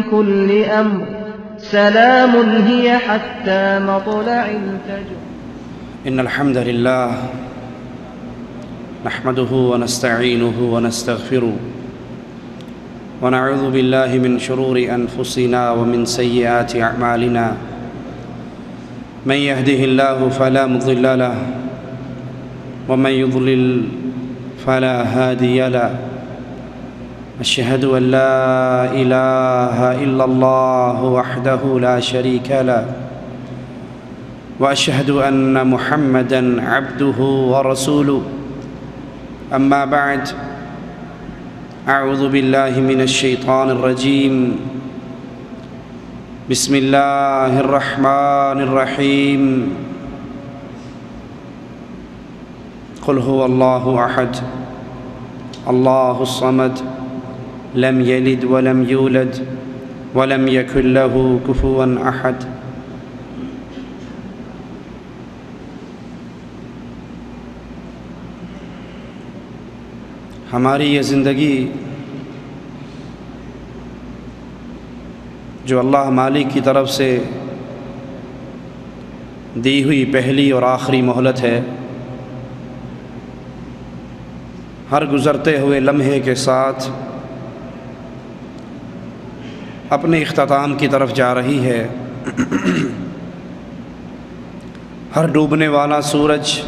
كل أمر سلام هي حتى مطلع الفجر. إن الحمد لله نحمده ونستعينه ونستغفره ونعوذ بالله من شرور أنفسنا ومن سيئات أعمالنا. من يهده الله فلا مضل له ومن يضلل فلا هادي له. أشهد أن لا إله إلا الله وحده لا شريك له وأشهد أن محمدًا عبده ورسوله. أما بعد، أعوذ بالله من الشيطان الرجيم. بسم الله الرحمن الرحيم. قل هو الله أحد الله الصمد لم يلد ولم يولد ولم يكن له كفوا أحد. ہماری یہ زندگی جو اللہ مالک کی طرف سے دی ہوئی پہلی اور آخری مہلت ہے، ہر گزرتے ہوئے لمحے کے ساتھ اپنے اختتام کی طرف جا رہی ہے۔ ہر ڈوبنے والا سورج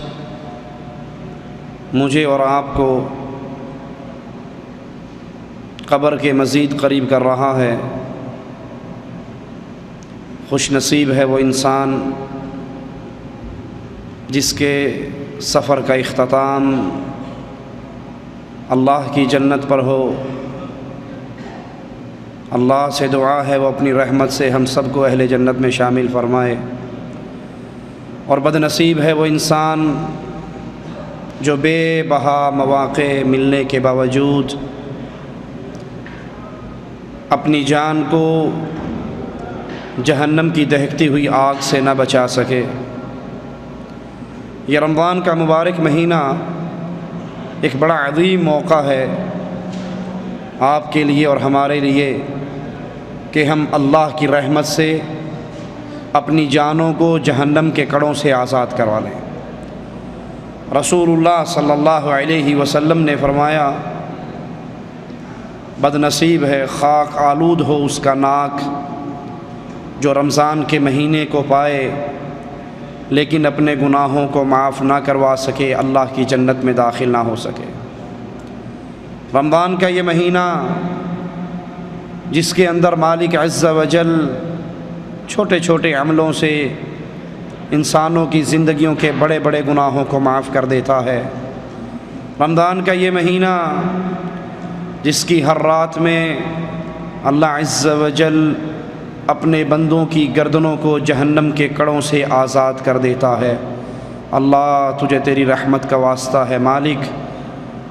مجھے اور آپ کو قبر کے مزید قریب کر رہا ہے۔ خوش نصیب ہے وہ انسان جس کے سفر کا اختتام اللہ کی جنت پر ہو۔ اللہ سے دعا ہے وہ اپنی رحمت سے ہم سب کو اہل جنت میں شامل فرمائے، اور بد نصیب ہے وہ انسان جو بے بہا مواقع ملنے کے باوجود اپنی جان کو جہنم کی دہکتی ہوئی آگ سے نہ بچا سکے۔ یہ رمضان کا مبارک مہینہ ایک بڑا عظیم موقع ہے آپ کے لیے اور ہمارے لیے کہ ہم اللہ کی رحمت سے اپنی جانوں کو جہنم کے کڑوں سے آزاد کروا لیں۔ رسول اللہ صلی اللہ علیہ وسلم نے فرمایا، بد نصیب ہے، خاک آلود ہو اس کا ناک جو رمضان کے مہینے کو پائے لیکن اپنے گناہوں کو معاف نہ کروا سکے، اللہ کی جنت میں داخل نہ ہو سکے۔ رمضان کا یہ مہینہ جس کے اندر مالک عز و جل چھوٹے چھوٹے عملوں سے انسانوں کی زندگیوں کے بڑے بڑے گناہوں کو معاف کر دیتا ہے۔ رمضان کا یہ مہینہ جس کی ہر رات میں اللہ عز و جل اپنے بندوں کی گردنوں کو جہنم کے کڑوں سے آزاد کر دیتا ہے۔ اللہ تجھے تیری رحمت کا واسطہ ہے مالک،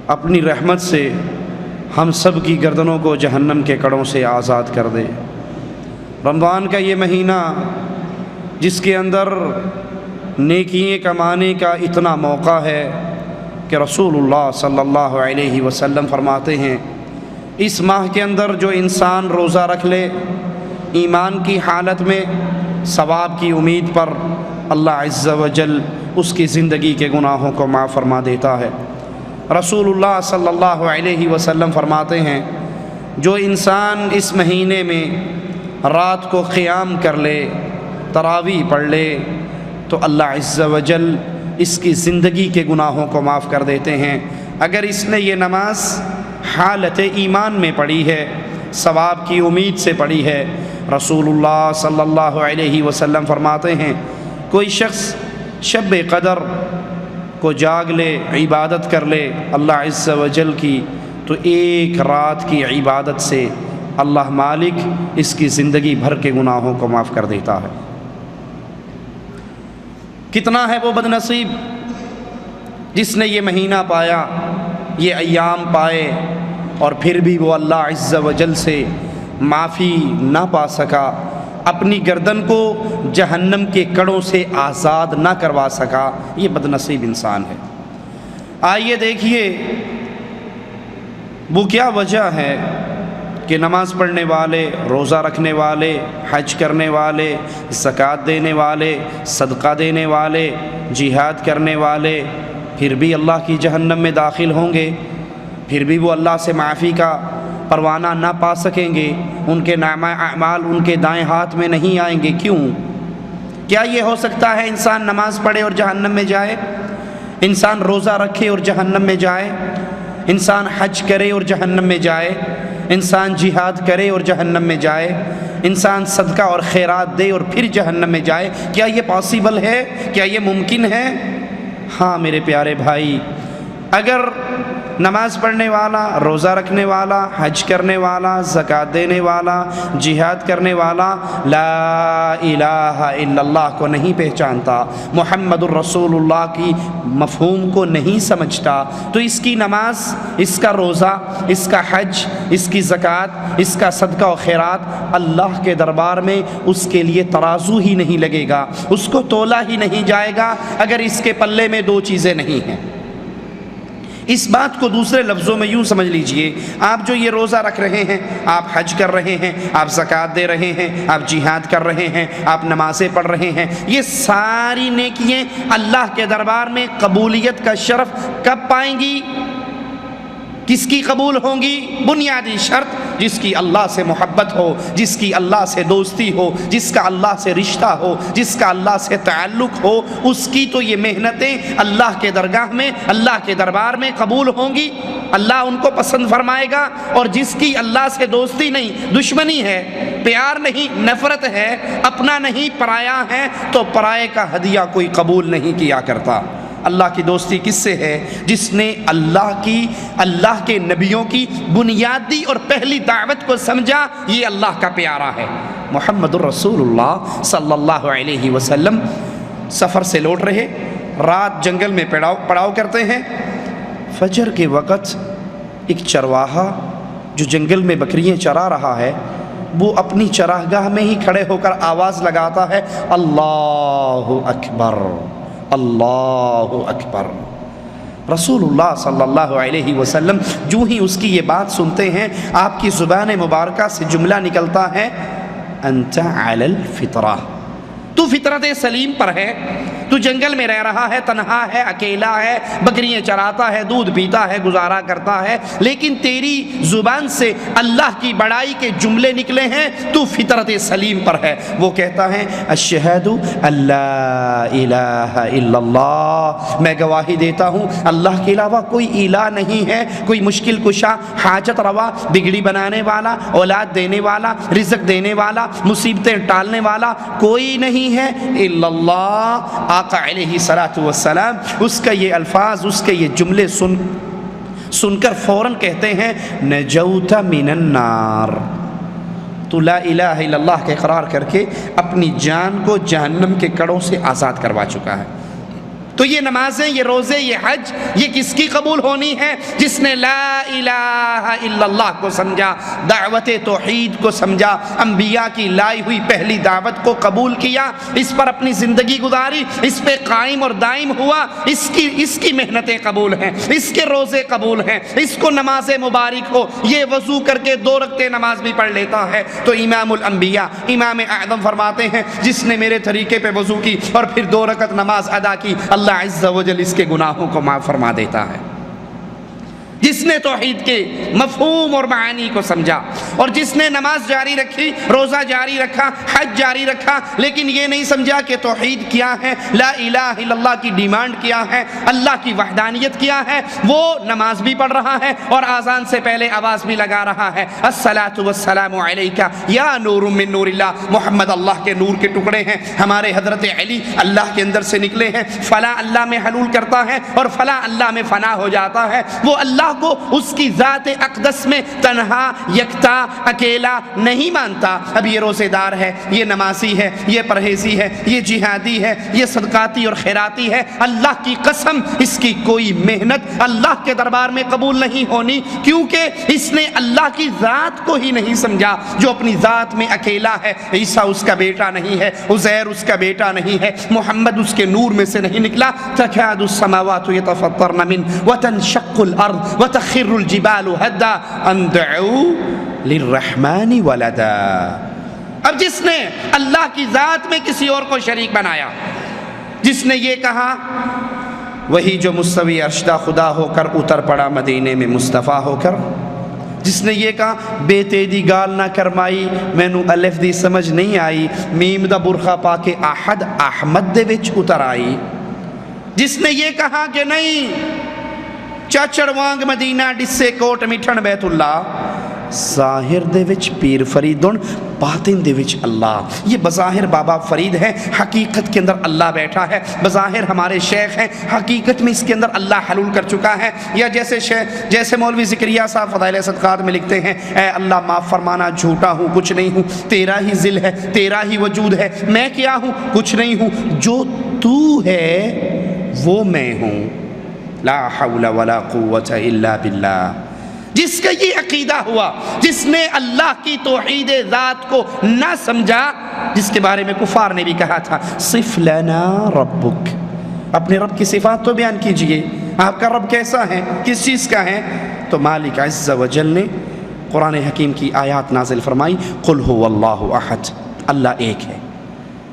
اپنی رحمت سے ہم سب کی گردنوں کو جہنم کے کڑوں سے آزاد کر دے۔ رمضان کا یہ مہینہ جس کے اندر نیکیاں کمانے کا اتنا موقع ہے کہ رسول اللہ صلی اللہ علیہ وسلم فرماتے ہیں، اس ماہ کے اندر جو انسان روزہ رکھ لے ایمان کی حالت میں ثواب کی امید پر، اللہ عز و جل اس کی زندگی کے گناہوں کو معاف فرما دیتا ہے۔ رسول اللہ صلی اللہ علیہ وسلم فرماتے ہیں، جو انسان اس مہینے میں رات کو قیام کر لے، تراویح پڑھ لے، تو اللہ عز و جل اس کی زندگی کے گناہوں کو معاف کر دیتے ہیں۔ اگر اس نے یہ نماز حالت ایمان میں پڑھی ہے، ثواب کی امید سے پڑھی ہے، رسول اللہ صلی اللہ علیہ وسلم فرماتے ہیں، کوئی شخص شب قدر کو جاگ لے، عبادت کر لے اللہ عز و جل کی، تو ایک رات کی عبادت سے اللہ مالک اس کی زندگی بھر کے گناہوں کو معاف کر دیتا ہے۔ کتنا ہے وہ بد نصیب جس نے یہ مہینہ پایا، یہ ایام پائے، اور پھر بھی وہ اللہ عز و جل سے معافی نہ پا سکا، اپنی گردن کو جہنم کے کڑوں سے آزاد نہ کروا سکا۔ یہ بد نصیب انسان ہے۔ آئیے دیکھیے وہ کیا وجہ ہے کہ نماز پڑھنے والے، روزہ رکھنے والے، حج کرنے والے، زکوٰۃ دینے والے، صدقہ دینے والے، جہاد کرنے والے پھر بھی اللہ کی جہنم میں داخل ہوں گے، پھر بھی وہ اللہ سے معافی کا پروانہ نہ پا سکیں گے، ان کے نامہ اعمال ان کے دائیں ہاتھ میں نہیں آئیں گے؟ کیوں؟ کیا یہ ہو سکتا ہے انسان نماز پڑھے اور جہنم میں جائے؟ انسان روزہ رکھے اور جہنم میں جائے؟ انسان حج کرے اور جہنم میں جائے؟ انسان جہاد کرے اور جہنم میں جائے؟ انسان صدقہ اور خیرات دے اور پھر جہنم میں جائے؟ کیا یہ پاسیبل ہے؟ کیا یہ ممکن ہے؟ ہاں میرے پیارے بھائی، اگر نماز پڑھنے والا، روزہ رکھنے والا، حج کرنے والا، زکوٰۃ دینے والا، جہاد کرنے والا لا الہ الا اللہ کو نہیں پہچانتا، محمد الرسول اللہ کی مفہوم کو نہیں سمجھتا، تو اس کی نماز، اس کا روزہ، اس کا حج، اس کی زکوٰۃ، اس کا صدقہ و خیرات اللہ کے دربار میں اس کے لیے ترازو ہی نہیں لگے گا، اس کو تولا ہی نہیں جائے گا اگر اس کے پلے میں دو چیزیں نہیں ہیں۔ اس بات کو دوسرے لفظوں میں یوں سمجھ لیجئے، آپ جو یہ روزہ رکھ رہے ہیں، آپ حج کر رہے ہیں، آپ زکوٰۃ دے رہے ہیں، آپ جہاد کر رہے ہیں، آپ نمازیں پڑھ رہے ہیں، یہ ساری نیکیاں اللہ کے دربار میں قبولیت کا شرف کب پائیں گی؟ کس کی قبول ہوں گی؟ بنیادی شرط جس کی اللہ سے محبت ہو، جس کی اللہ سے دوستی ہو، جس کا اللہ سے رشتہ ہو، جس کا اللہ سے تعلق ہو، اس کی تو یہ محنتیں اللہ کے درگاہ میں، اللہ کے دربار میں قبول ہوں گی، اللہ ان کو پسند فرمائے گا۔ اور جس کی اللہ سے دوستی نہیں، دشمنی ہے، پیار نہیں، نفرت ہے، اپنا نہیں پرایا ہے، تو پرائے کا ہدیہ کوئی قبول نہیں کیا کرتا۔ اللہ کی دوستی کس سے ہے؟ جس نے اللہ کے نبیوں کی بنیادی اور پہلی دعوت کو سمجھا، یہ اللہ کا پیارا ہے۔ محمد الرسول اللہ صلی اللہ علیہ وسلم سفر سے لوٹ رہے، رات جنگل میں پڑاؤ کرتے ہیں، فجر کے وقت ایک چرواہا جو جنگل میں بکریاں چرا رہا ہے، وہ اپنی چراگاہ میں ہی کھڑے ہو کر آواز لگاتا ہے، اللہ اکبر، اللہ اکبر۔ رسول اللہ صلی اللہ علیہ وسلم جو ہی اس کی یہ بات سنتے ہیں، آپ کی زبان مبارکہ سے جملہ نکلتا ہے، انت علی الفطرہ، تو فطرت سلیم پر ہے، تو جنگل میں رہ رہا ہے، تنہا ہے، اکیلا ہے، بکریاں چراتا ہے، دودھ پیتا ہے، گزارا کرتا ہے، لیکن تیری زبان سے اللہ کی بڑائی کے جملے نکلے ہیں، تو فطرت سلیم پر ہے۔ وہ کہتا ہے، اشہد اللہ الہ الا اللہ، میں گواہی دیتا ہوں اللہ کے علاوہ کوئی الہ نہیں ہے، کوئی مشکل کشا، حاجت روا، بگڑی بنانے والا، اولاد دینے والا، رزق دینے والا، مصیبتیں ٹالنے والا کوئی نہیں ہے الا اللہ۔ آقا علیہ الصلوۃ والسلام اس کا یہ الفاظ، اس کے یہ جملے سن کر فوراً کہتے ہیں، نجوت من النار، تو لا الہ الا اللہ کا اقرار کر کے اپنی جان کو جہنم کے کڑوں سے آزاد کروا چکا ہے۔ تو یہ نمازیں، یہ روزے، یہ حج، یہ کس کی قبول ہونی ہے؟ جس نے لا الہ الا اللہ کو سمجھا، دعوت توحید کو سمجھا، انبیاء کی لائی ہوئی پہلی دعوت کو قبول کیا، اس پر اپنی زندگی گزاری، اس پہ قائم اور دائم ہوا، اس کی محنتیں قبول ہیں، اس کے روزے قبول ہیں، اس کو نماز مبارک ہو، یہ وضو کر کے 2 رکعتیں نماز بھی پڑھ لیتا ہے، تو امام الانبیاء، امام اعظم فرماتے ہیں، جس نے میرے طریقے پہ وضو کی اور پھر 2 رکعت نماز ادا کی، اللہ عز و جل اس کے گناہوں کو معاف فرما دیتا ہے۔ جس نے توحید کے مفہوم اور معانی کو سمجھا، اور جس نے نماز جاری رکھی، روزہ جاری رکھا، حج جاری رکھا، لیکن یہ نہیں سمجھا کہ توحید کیا ہے، لا الہ الا اللہ کی ڈیمانڈ کیا ہے، اللہ کی وحدانیت کیا ہے، وہ نماز بھی پڑھ رہا ہے اور آذان سے پہلے آواز بھی لگا رہا ہے، الصلاۃ والسلام علیک یا نور من نور اللہ، محمد اللہ کے نور کے ٹکڑے ہیں، ہمارے حضرت علی اللہ کے اندر سے نکلے ہیں، فلاں اللہ میں حلول کرتا ہے اور فلاں اللہ میں فنا ہو جاتا ہے۔ وہ اللہ کو اس کی ذات اقدس میں تنہا، یکتا، اکیلا نہیں مانتا۔ اب یہ روزے دار ہے، یہ نمازی ہے، یہ پرہیزی ہے، یہ جہادی ہے، یہ صدقاتی اور خیراتی ہے، اللہ کی قسم اس کی کوئی محنت اللہ کے دربار میں قبول نہیں ہونی، کیونکہ اس نے اللہ کی ذات کو ہی نہیں سمجھا، جو اپنی ذات میں اکیلا ہے۔ عیسیٰ اس کا بیٹا نہیں ہے، عزیر اس کا بیٹا نہیں ہے، محمد اس کے نور میں سے نہیں نکلا۔ تکاد السماوات یتفطرن منہ وتنشق الارض وتخر الجبال هدا ان دعوا للرحمن ولدا. اب جس نے اللہ کی ذات میں کسی اور کو شریک بنایا، جس نے یہ کہا، وہی جو مستوی عرشدہ خدا ہو کر اتر پڑا مدینے میں مصطفیٰ ہو کر. جس نے یہ کہا بے تیدی گال نہ کرمائی، مینو الف دی سمجھ نہیں آئی، میم دا برخا پا کے احد احمد دے وچ اتر آئی. جس نے یہ کہا کہ نہیں چاچڑ وانگ مدینہ ڈسے کوٹ میٹھن بیت اللہ، ظاہر دے وچ پیر فریدن، باطن دے وچ اللہ. یہ بظاہر بابا فرید ہے، حقیقت کے اندر اللہ بیٹھا ہے. بظاہر ہمارے شیخ ہیں، حقیقت میں اس کے اندر اللہ حلول کر چکا ہے. یا جیسے مولوی زکریا صاحب فضائل صدقات میں لکھتے ہیں، اے اللہ معاف فرمانا، جھوٹا ہوں کچھ نہیں ہوں، تیرا ہی ذل ہے، تیرا ہی وجود ہے، میں کیا ہوں کچھ نہیں ہوں، جو تو ہے وہ میں ہوں. لا حول ولا قوت الا باللہ. جس کا یہ عقیدہ ہوا، جس نے اللہ کی توحید ذات کو نہ سمجھا، جس کے بارے میں کفار نے بھی کہا تھا صف لنا ربک، اپنے رب کی صفات تو بیان کیجئے، آپ کا رب کیسا ہے، کس چیز کا ہے. تو مالک عز و جل نے قرآن حکیم کی آیات نازل فرمائی، قل هو اللہ احد، اللہ ایک ہے.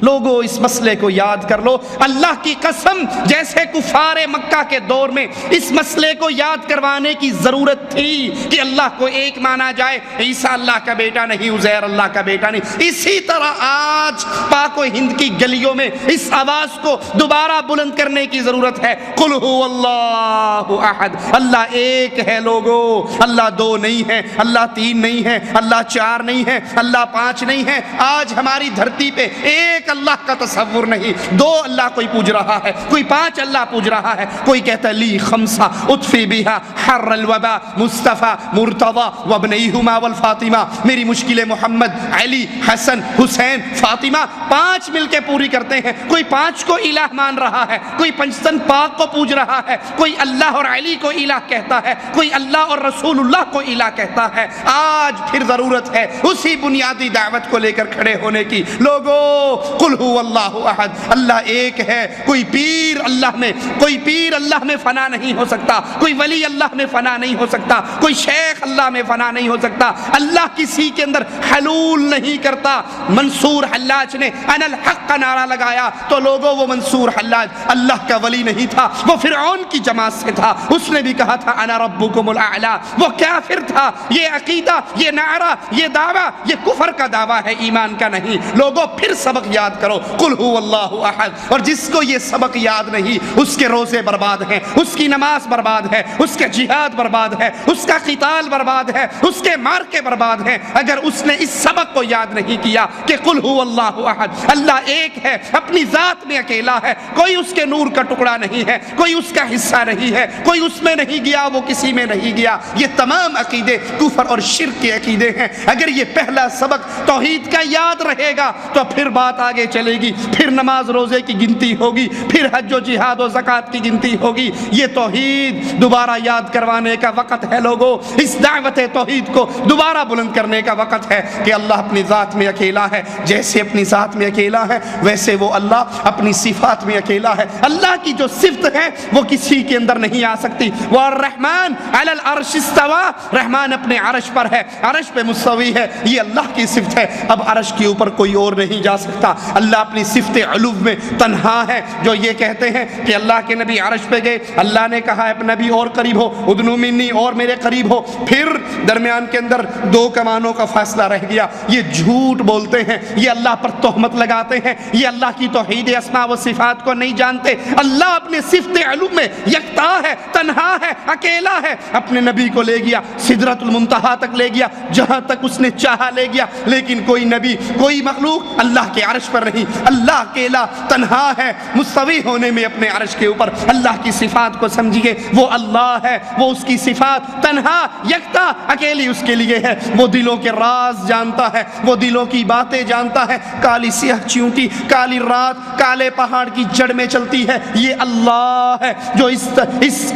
لوگوں اس مسئلے کو یاد کر لو، اللہ کی قسم جیسے کفار مکہ کے دور میں اس مسئلے کو یاد کروانے کی ضرورت تھی کہ اللہ کو ایک مانا جائے، عیسیٰ اللہ کا بیٹا نہیں، عزیر اللہ کا بیٹا نہیں، اسی طرح آج پاک و ہند کی گلیوں میں اس آواز کو دوبارہ بلند کرنے کی ضرورت ہے. قل هو اللہ احد، اللہ ایک ہے. لوگوں اللہ دو نہیں ہے، اللہ تین نہیں ہے، اللہ چار نہیں ہے، اللہ پانچ نہیں ہے. آج ہماری دھرتی پہ ایک اللہ کا تصور نہیں، دو اللہ کوئی پوج رہا ہے، کوئی پانچ اللہ پوج رہا ہے. کوئی کہتا ہے لی خمسہ اطفی بہا حر الوبا مصطفیٰ مرتضی وابنیہما والفاطمہ، میری مشکل محمد علی حسن حسین فاطمہ پانچ مل کے پوری کرتے ہیں. کوئی پانچ کو الہ مان رہا ہے، کوئی پنجتن پاک کو پوج رہا ہے، کوئی اللہ اور علی کو الہ کہتا ہے، کوئی اللہ اور رسول اللہ کو الہ کہتا ہے. آج پھر ضرورت ہے اسی بنیادی دعوت کو لے کر کھڑے ہونے کی. لوگوں قل هو اللہ احد، اللہ ایک ہے. کوئی پیر اللہ میں فنا نہیں ہو سکتا، کوئی ولی اللہ میں فنا نہیں ہو سکتا، کوئی شیخ اللہ میں فنا نہیں ہو سکتا. اللہ کسی کے اندر حلول نہیں کرتا. منصور حلاج نے انا الحق کا نعرہ لگایا تو لوگوں وہ منصور حلاج اللہ کا ولی نہیں تھا، وہ فرعون کی جماعت سے تھا. اس نے بھی کہا تھا انا ربکم الاعلی، وہ کافر تھا. یہ عقیدہ، یہ نعرہ، یہ دعویٰ، یہ کفر کا دعویٰ ہے، ایمان کا نہیں. لوگوں پھر سبق یاد کرو، قل هو اللہ احد. اور جس کو یہ سبق یاد نہیں، اس کے روزے برباد ہیں، اس کی نماز برباد ہے، اس کے جہاد برباد ہے، اس کا قتال برباد ہے، اس کے مارکے برباد ہیں. اگر اس نے اس سبق کو یاد نہیں کیا کہ قل هو اللہ احد، اللہ ایک ہے، اپنی ذات میں اکیلا ہے، کوئی اس کے نور کا ٹکڑا نہیں ہے، کوئی اس کا حصہ نہیں ہے، کوئی اس میں نہیں گیا، وہ کسی میں نہیں گیا. یہ تمام عقیدے کفر اور شرک کے عقیدے ہیں. اگر یہ پہلا سبق توحید کا یاد رہے گا تو پھر بات آگے چلے گی، پھر نماز روزے کی گنتی ہوگی، پھر حج و جہاد و زکوٰۃ کی گنتی ہوگی. یہ توحید دوبارہ یاد کروانے کا وقت ہے. لوگوں اس دعوت توحید کو دوبارہ بلند کرنے کا وقت ہے کہ اللہ اپنی ذات میں اکیلا ہے. جیسے اپنی ذات میں اکیلا ہے ویسے وہ اللہ اپنی صفات میں اکیلا ہے. اللہ کی جو صفت ہے وہ کسی کے اندر نہیں آ سکتی. والرحمن علی العرش استوى، رحمان اپنے عرش پر ہے، عرش پہ مستوی ہے، یہ اللہ کی صفت ہے. اب عرش کے اوپر کوئی اور نہیں جا سکتا. اللہ اپنی صفت علو میں تنہا ہے. جو یہ کہتے ہیں کہ اللہ کے نبی عرش پہ گئے، اللہ نے کہا ہے نبی اور قریب ہو، ادنو منی اور میرے قریب ہو، پھر درمیان کے اندر دو کمانوں کا فاصلہ رہ گیا. یہ جھوٹ بولتے ہیں، یہ اللہ پر تہمت لگاتے ہیں، یہ اللہ کی توحید اسماء و صفات کو نہیں جانتے. اللہ اپنے صفت علو میں یکتا ہے، تنہا ہے، اکیلا ہے. اپنے نبی کو لے گیا سدرۃ المنتہا تک لے گیا، جہاں تک اس نے چاہا لے گیا. لیکن کوئی نبی، کوئی مخلوق اللہ کے عرش پر نہیں. اللہ اکیلا تنہا ہے، مستوی ہونے میں اپنے عرش کے اوپر. اللہ کی صفات کو سمجھیے، وہ اللہ ہے، وہ اس کی صفات تنہا یکتا اکیلی اس کے لیے ہے. وہ دلوں کے راز جانتا ہے، وہ دلوں کی باتیں جانتا ہے. کالی سیاہ چیونٹی کالی رات کالے پہاڑ کی جڑ میں چلتی ہے، یہ اللہ ہے جو اس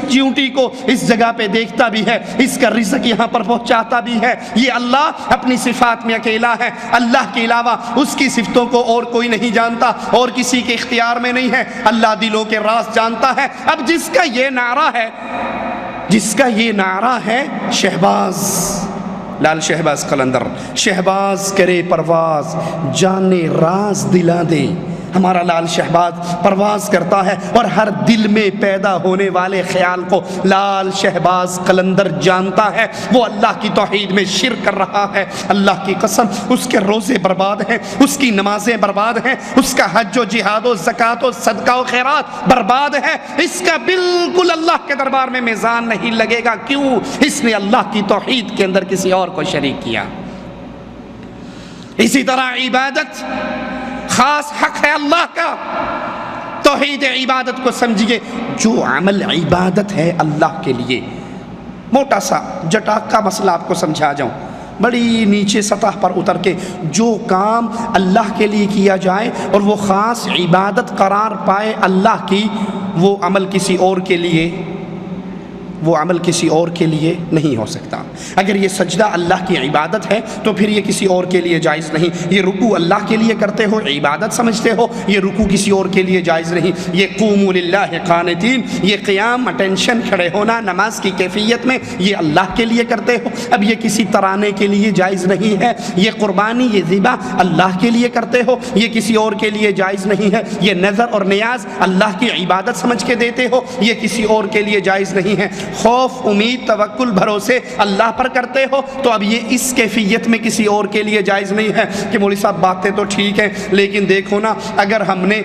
چیونٹی کو اس جگہ پہ دیکھتا بھی ہے، اس کا رزق یہاں پر پہنچاتا بھی ہے. یہ اللہ اپنی صفات میں اکیلا ہے. اللہ کے علاوہ اس کی صفتوں کو اور کوئی نہیں جانتا، اور کسی کے اختیار میں نہیں ہے. اللہ دلوں کے راز جانتا ہے. اب جس کا یہ نعرہ ہے شہباز، لال شہباز قلندر، شہباز کرے پرواز جانے راز دلا دے۔ ہمارا لال شہباز پرواز کرتا ہے اور ہر دل میں پیدا ہونے والے خیال کو لال شہباز قلندر جانتا ہے۔ وہ اللہ کی توحید میں شرک کر رہا ہے، اللہ کی قسم اس کے روزے برباد ہیں، اس کی نمازیں برباد ہیں، اس کا حج و جہاد و زکوٰۃ و صدقہ و خیرات برباد ہے، اس کا بالکل اللہ کے دربار میں میزان نہیں لگے گا۔ کیوں؟ اس نے اللہ کی توحید کے اندر کسی اور کو شریک کیا۔ اسی طرح عبادت خاص حق ہے اللہ کا۔ توحید عبادت کو سمجھیے، جو عمل عبادت ہے اللہ کے لیے، موٹا سا جٹاک کا مسئلہ آپ کو سمجھا جاؤں، بڑی نیچے سطح پر اتر کے، جو کام اللہ کے لیے کیا جائے اور وہ خاص عبادت قرار پائے اللہ کی، وہ عمل کسی اور کے لیے نہیں ہو سکتا۔ اگر یہ سجدہ اللہ کی عبادت ہے تو پھر یہ کسی اور کے لیے جائز نہیں۔ یہ رکوع اللہ کے لیے کرتے ہو، عبادت سمجھتے ہو، یہ رکوع کسی اور کے لیے جائز نہیں۔ یہ قوموا للہ قانتین، یہ قیام، اٹینشن، کھڑے ہونا نماز کی کیفیت میں، یہ اللہ کے لیے کرتے ہو، اب یہ کسی ترانے کے لیے جائز نہیں ہے۔ یہ قربانی، یہ ذبح اللہ کے لیے کرتے ہو، یہ کسی اور کے لیے جائز نہیں ہے۔ یہ نذر اور نیاز اللہ کی عبادت سمجھ کے دیتے ہو، یہ کسی اور کے لیے جائز نہیں ہے۔ خوف، امید، توکل، بھروسے اللہ پر کرتے ہو تو اب یہ اس کیفیت میں کسی اور کے لیے جائز نہیں ہے کہ مولوی صاحب باتیں تو ٹھیک ہیں لیکن دیکھو نا، اگر ہم نے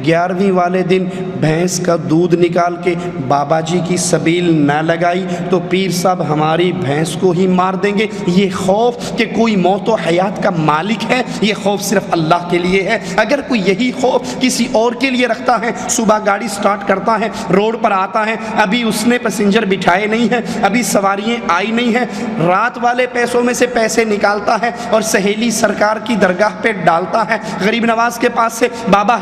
11ویں والے دن بھینس کا دودھ نکال کے بابا جی کی سبیل نہ لگائی تو پیر صاحب ہماری بھینس کو ہی مار دیں گے۔ یہ خوف کہ کوئی موت و حیات کا مالک ہے، یہ خوف صرف اللہ کے لیے ہے۔ اگر کوئی یہی خوف کسی اور کے لیے رکھتا ہے، صبح گاڑی سٹارٹ کرتا ہے، روڈ پر آتا ہے، ابھی اس نے پیسنجر بٹھائے نہیں ہیں، ابھی سواریاں آئی نہیں ہیں، رات والے پیسوں میں سے پیسے نکالتا ہے اور سہیلی سرکار کی درگاہ پہ ڈالتا ہے، غریب نواز کے پاس سے بابا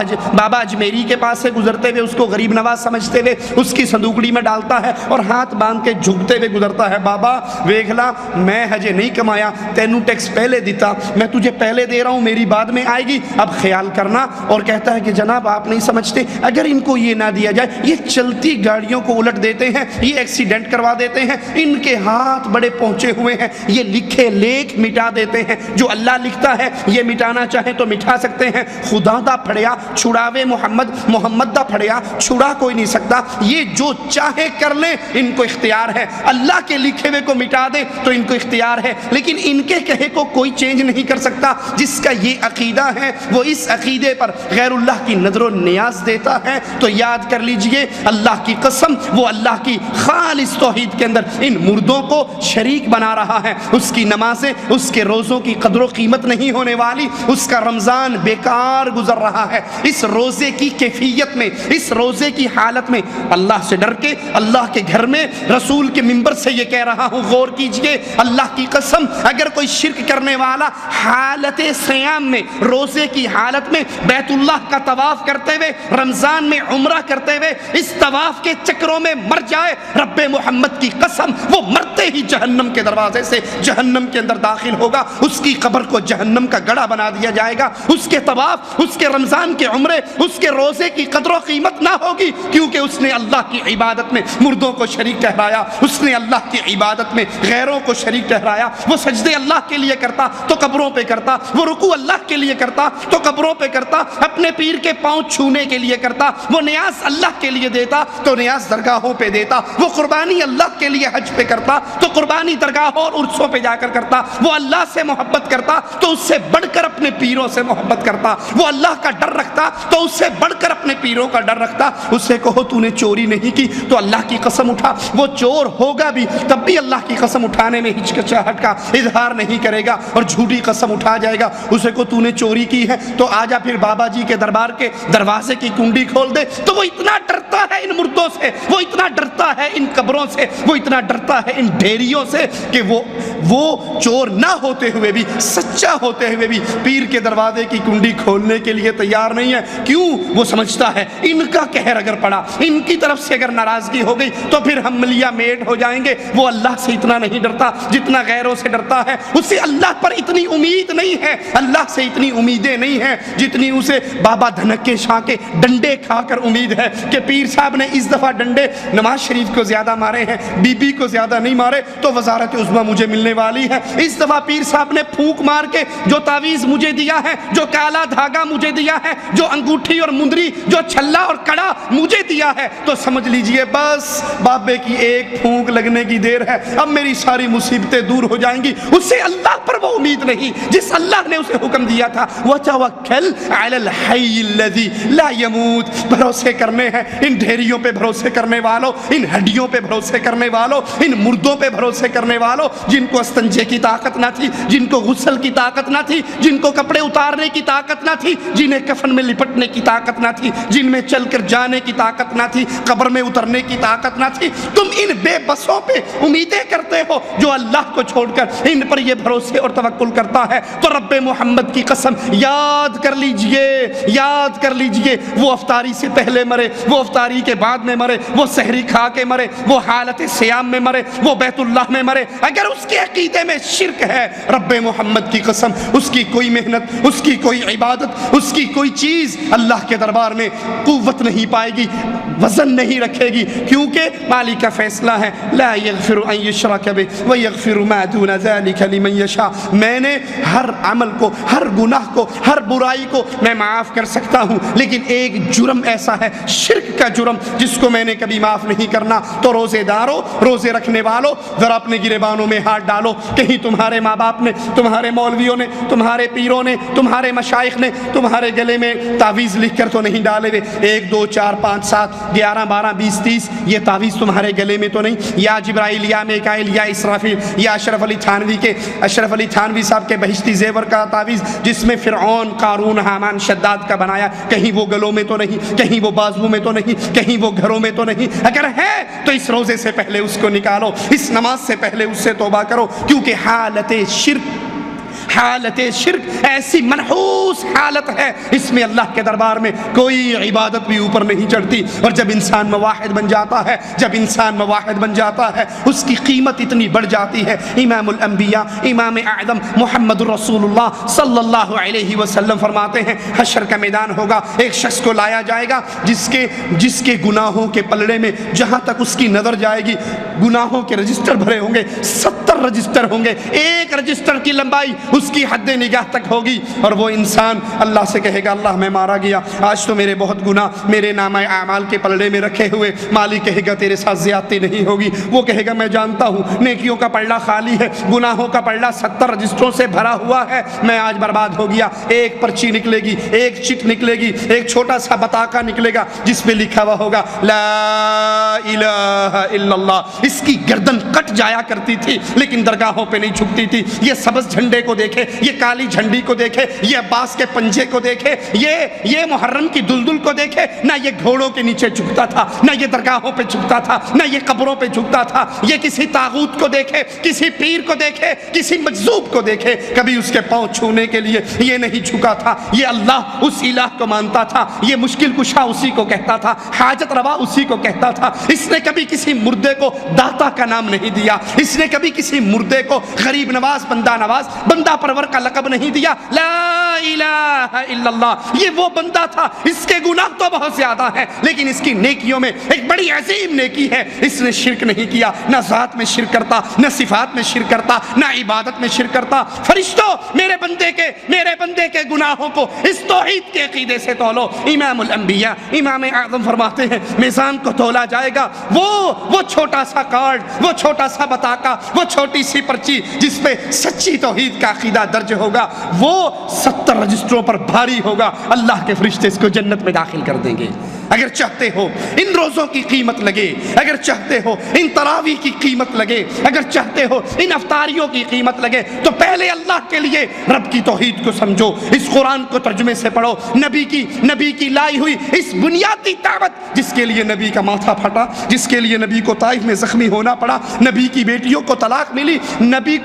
اجمیری کے پاس سے گزرتے ہوئے اس کو غریب نواز سمجھتے ہوئے اس کی صندوقڑی میں ڈالتا ہے اور ہاتھ باندھ کے جھکتے ہوئے گزرتا ہے، بابا ویکھلا میں ہجے نہیں کمایا، تینوں ٹیکس پہلے دیتا، میں تجھے پہلے دے رہا ہوں، میری بعد میں آئے گی، اب خیال کرنا۔ اور کہتا ہے کہ جناب آپ نہیں سمجھتے، اگر ان کو یہ نہ دیا جائے، یہ چلتی گاڑیوں کو الٹ دیتے ہیں، یہ ایکسیڈنٹ کروا دیتے ہیں، ان کے ہاتھ بڑے پہنچے ہوئے ہیں، یہ لکھے لیکھ مٹا دیتے ہیں، جو اللہ لکھتا ہے یہ مٹانا چاہے تو مٹا سکتے ہیں۔ خدا دا پھڑیا چھڑاوے محمد دا پھڑیا چھڑا کوئی نہیں سکتا، یہ جو چاہے کر لیں، ان کو اختیار ہے۔ اللہ کے لکھے ہوئے کو مٹا دے تو ان کو اختیار ہے، لیکن ان کے کہے کو کوئی چینج نہیں کر سکتا۔ جس کا یہ عقیدہ ہے وہ اس عقیدے پر غیر اللہ کی نظر و نیاز دیتا ہے تو یاد کر لیجئے، اللہ کی قسم، وہ اللہ کی خالص توحید کے اندر ان مردوں کو شریک بنا رہا ہے۔ اس کی نمازیں، اس کے روزوں کی قدر و قیمت نہیں ہونے والی، اس کا رمضان بیکار گزر رہا ہے۔ اس روزے کی کیفیت میں، اس روزے کی حالت میں اللہ سے ڈر کے، اللہ کے گھر میں رسول کے منبر سے یہ کہہ رہا ہوں، غور کیجئے، اللہ کی قسم اگر کوئی شرک کرنے والا حالت سیام میں، روزے کی حالت میں بیت اللہ کا طواف کرتے ہوئے، رمضان میں عمرہ کرتے ہوئے اس طواف کے چکروں میں مر جائے، رب محمد کی قسم وہ مرتے ہی جہنم کے دروازے سے جہنم کے اندر داخل ہوگا، اس کی قبر کو جہنم کا گڑھا بنا دیا جائے گا، اس کے طواف، اس کے رمضان کے عمرے، اس کے روزے کی قدر و قیمت نہ ہوگی، کیونکہ اس نے اللہ کی عبادت میں مردوں کو شریک ٹھہرایا، اس نے اللہ کی عبادت میں غیروں کو شریک ٹھہرایا۔ وہ سجدے اللہ کے لیے کرتا تو قبروں پہ کرتا، وہ رکوع اللہ کے لیے کرتا تو قبروں پہ کرتا، اپنے پیر کے پاؤں چھونے کے لیے کرتا، وہ نیاز اللہ کے لیے دیتا تو نیاز درگاہوں پہ دیتا، وہ قربانی اللہ کے لیے حج پہ کرتا تو قربانی درگاہوں اور عرصوں پہ جا کر کرتا، وہ اللہ سے محبت کرتا تو اس سے بڑھ کر اپنے پیروں سے محبت کرتا، وہ اللہ کا ڈر رکھتا تو اس سے بڑھ کر اپنے پیروں کا ڈر رکھتا۔ اس سے کہو تو نے چوری نہیں کی تو اللہ کی قسم اٹھا، وہ چور ہوگا بھی تب بھی اللہ کی قسم اٹھانے میں ہچکچاہٹ کا اظہار نہیں کرے گا اور جھوٹی قسم اٹھا جائے گا۔ اسے کو تو نے چوری کی ہے تو آجا پھر بابا جی کے دربار کے دروازے کی کنڈی کھول دے، تو وہ اتنا ڈرتا ہے ان مردوں سے، وہ اتنا ڈرتا ہے ان قبروں سے، وہ اتنا ڈرتا ہے ان ڈھیریوں سے کہ وہ چور نہ ہوتے ہوئے بھی، سچا ہوتے ہوئے بھی پیر کے دروازے کی کنڈی کھولنے کے لیے تیار نہیں ہے۔ کیوں؟ کیوں؟ وہ سمجھتا ہے ان کا قہر اگر پڑا، ان کی طرف سے اگر ناراضگی ہو گئی تو پھر ہم ملیا میٹ ہو جائیں گے۔ وہ اللہ سے اتنا نہیں ڈرتا جتنا غیروں سے ڈرتا ہے۔ اسے اللہ پر اتنی امید نہیں ہے، اللہ سے اتنی امیدیں نہیں ہیں جتنی اسے بابا دھنکے شاہ کے ڈنڈے کھا کر امید ہے کہ پیر صاحب نے اس دفعہ ڈنڈے نواز شریف کو زیادہ مارے ہیں، بی بی کو زیادہ نہیں مارے تو وزارت عظمیٰ مجھے ملنے والی ہے۔ اس دفعہ پیر صاحب نے پھونک مار کے جو تعویذ مجھے دیا ہے، جو کالا دھاگا مجھے دیا ہے، جو انگوٹھی اور مندری، جو چھلا اور کڑا مجھے دیا ہے، تو سمجھ لیجئے بس بابے کی ایک پھونک لگنے کی دیر ہے، اب میری ساری مصیبتیں دور ہو جائیں گی۔ اسے اللہ پر وہ امید نہیں جس اللہ نے اسے حکم دیا تھا، وَتَوَكَّلْ عَلَى الْحَيِّ الَّذِي لَا يَمُوتُ۔ بھروسے کرنے ہیں ان ڈھیریوں پہ بھروسے کرنے والوں، ان ہڈیوں پہ بھروسے کرنے والوں، ان مردوں پہ بھروسے کرنے والوں جن کو استنجے کی طاقت نہ تھی، جن کو غسل کی طاقت نہ تھی، جن کو کپڑے اتارنے کی طاقت نہ تھی، جنہیں کفن میں لپٹنے کی طاقت نہ تھی، جن میں چل کر جانے کی طاقت نہ تھی، قبر میں اترنے کی طاقت نہ تھی۔ تم ان بے بسوں پہ امیدیں کرتے ہو جو اللہ کو چھوڑ کر ان پر یہ بھروسے اور توکل کرتا ہے، تو رب محمد کی قسم یاد کر لیجئے، یاد کر لیجئے، وہ افطاری سے پہلے مرے، وہ افطاری کے بعد میں مرے، وہ سحری کھا کے مرے، وہ حالت سیام میں مرے، وہ بیت اللہ میں مرے، اگر اس کے عقیدے میں شرک ہے، رب محمد کی قسم اس کی کوئی محنت، اس کی کوئی عبادت، اس کی کوئی چیز اللہ کے دربار میں قوت نہیں پائے گی، وزن نہیں رکھے گی، کیونکہ مالک کا فیصلہ ہے لا یغفر ان یشرک بہ ویغفر ما دون ذلک لمن یشاء۔ میں نے ہر عمل کو، ہر گناہ کو، ہر برائی کو میں معاف کر سکتا ہوں، لیکن ایک جرم ایسا ہے، شرک کا جرم، جس کو میں نے کبھی معاف نہیں کرنا۔ تو روزے داروں، روزے رکھنے والوں، ذرا اپنے گریبانوں میں ہاتھ ڈالو، کہیں تمہارے ماں باپ نے، تمہارے مولویوں نے، تمہارے پیروں نے، تمہارے مشائخ نے تمہارے گلے میں تعویذ لکھ کر تو نہیں ڈالے ہوئے؟ 1 2 4 5 7 11 12 20 30 یہ تعویذ تمہارے گلے میں تو نہیں؟ یا جبرائیل، یا میکائیل، یا اسرافیل، یا اشرف علی تھانوی صاحب کے بہشتی زیور کا تعویذ جس میں فرعون، قارون، حامان، شداد کا بنایا، کہیں وہ گلوں میں تو نہیں، کہیں وہ بازو میں تو نہیں، کہیں وہ گھروں میں تو نہیں؟ اگر ہے تو اس روزے سے پہلے اس کو نکالو، اس نماز سے پہلے اس سے توبہ کرو، کیونکہ حالت شرک ایسی منحوس حالت ہے، اس میں اللہ کے دربار میں کوئی عبادت بھی اوپر نہیں چڑھتی۔ اور جب انسان موحد بن جاتا ہے، جب انسان موحد بن جاتا ہے، اس کی قیمت اتنی بڑھ جاتی ہے۔ امام الانبیاء، امام اعظم محمد رسول اللہ صلی اللہ علیہ وسلم فرماتے ہیں حشر کا میدان ہوگا، ایک شخص کو لایا جائے گا جس کے گناہوں کے پلڑے میں جہاں تک اس کی نظر جائے گی گناہوں کے رجسٹر بھرے ہوں گے، 70 رجسٹر ہوں گے، ایک رجسٹر کی لمبائی اس کی حد نگاہ تک ہوگی، اور وہ انسان اللہ سے کہے گا اللہ میں مارا گیا، آج تو میرے بہت گناہ میرے نامہ اعمال کے پلڑے میں رکھے ہوئے، مالک کہے گا تیرے ساتھ زیادتی نہیں ہوگی، وہ کہے گا میں جانتا ہوں نیکیوں کا پلڑا خالی ہے، گناہوں کا پلڑا 70 رجسٹروں سے بھرا ہوا ہے، میں آج برباد ہو گیا۔ ایک پرچی نکلے گی، ایک چٹ نکلے گی، ایک چھوٹا سا بطاقہ نکلے گا جس پہ لکھا ہوا ہوگا لا الہ الا اللہ۔ اس کی گردن کٹ جایا کرتی تھی لیکن درگاہوں پہ نہیں جھکتی تھی۔ یہ سبز جھنڈے کو دیکھے، یہ کالی جھنڈی کو دیکھے، یہ عباس کے پنجے کو دیکھے، یہ محرم کی دلدل کو دیکھے، نہ یہ گھوڑوں کے نیچے جھکتا تھا، نہ یہ درگاہوں پہ جھکتا تھا، نہ یہ قبروں پہ جھکتا تھا۔ یہ کسی طاغوت کو دیکھے، کسی پیر کو دیکھے، کسی مجذوب کو دیکھے، کبھی اس کے پاؤں چھونے کے لیے یہ نہیں جھکا تھا۔ یہ اللہ اس الہ کو مانتا تھا، یہ مشکل کشا اسی کو کہتا تھا، حاجت روا اسی کو کہتا تھا۔ اس نے کبھی کسی مردے کو داتا کا نام نہیں دیا، اس نے کبھی کسی مردے کو غریب نواز، بندہ پرور کا لقب نہیں دیا۔ لا الہ الا اللہ، یہ وہ بندہ تھا، اس کے گناہ تو بہت زیادہ ہیں لیکن اس کی نیکیوں میں ایک بڑی عظیم نیکی ہے، اس نے شرک نہیں کیا، نہ ذات میں شرک کرتا، نہ صفات میں شرک کرتا، نہ عبادت میں شرک کرتا۔ فرشتوں، میرے بندے کے گناہوں کو اس توحید کے عقیدے سے تولو۔ امام الانبیاء، امام اعظم فرماتے ہیں میزان کو تولا جائے گا، وہ چھوٹا سا کارڈ، وہ چھوٹا سا بطاقہ، وہ چھوٹی سی پرچی جس پہ سچی توحید کا عقیدہ درج ہوگا، وہ 70 رجسٹروں پر بھاری ہوگا۔ اللہ کے فرشتے اس کو جنت میں داخل کر دیں گے۔ اگر چاہتے ہو ان روزوں کی قیمت لگے، اگر چاہتے ہو ان تراویح کی قیمت لگے، اگر چاہتے ہو ان افطاریوں کی قیمت لگے، تو پہلے اللہ کے لیے رب کی توحید کو سمجھو، اس قرآن کو ترجمے سے پڑھو، نبی کی لائی ہوئی اس بنیادی دعوت جس کے لیے نبی کا ماتھا پھٹا، جس کے لیے نبی کو طائف میں زخمی ہونا پڑا، نبی کی بیٹیوں کو طلاق ملی، نبی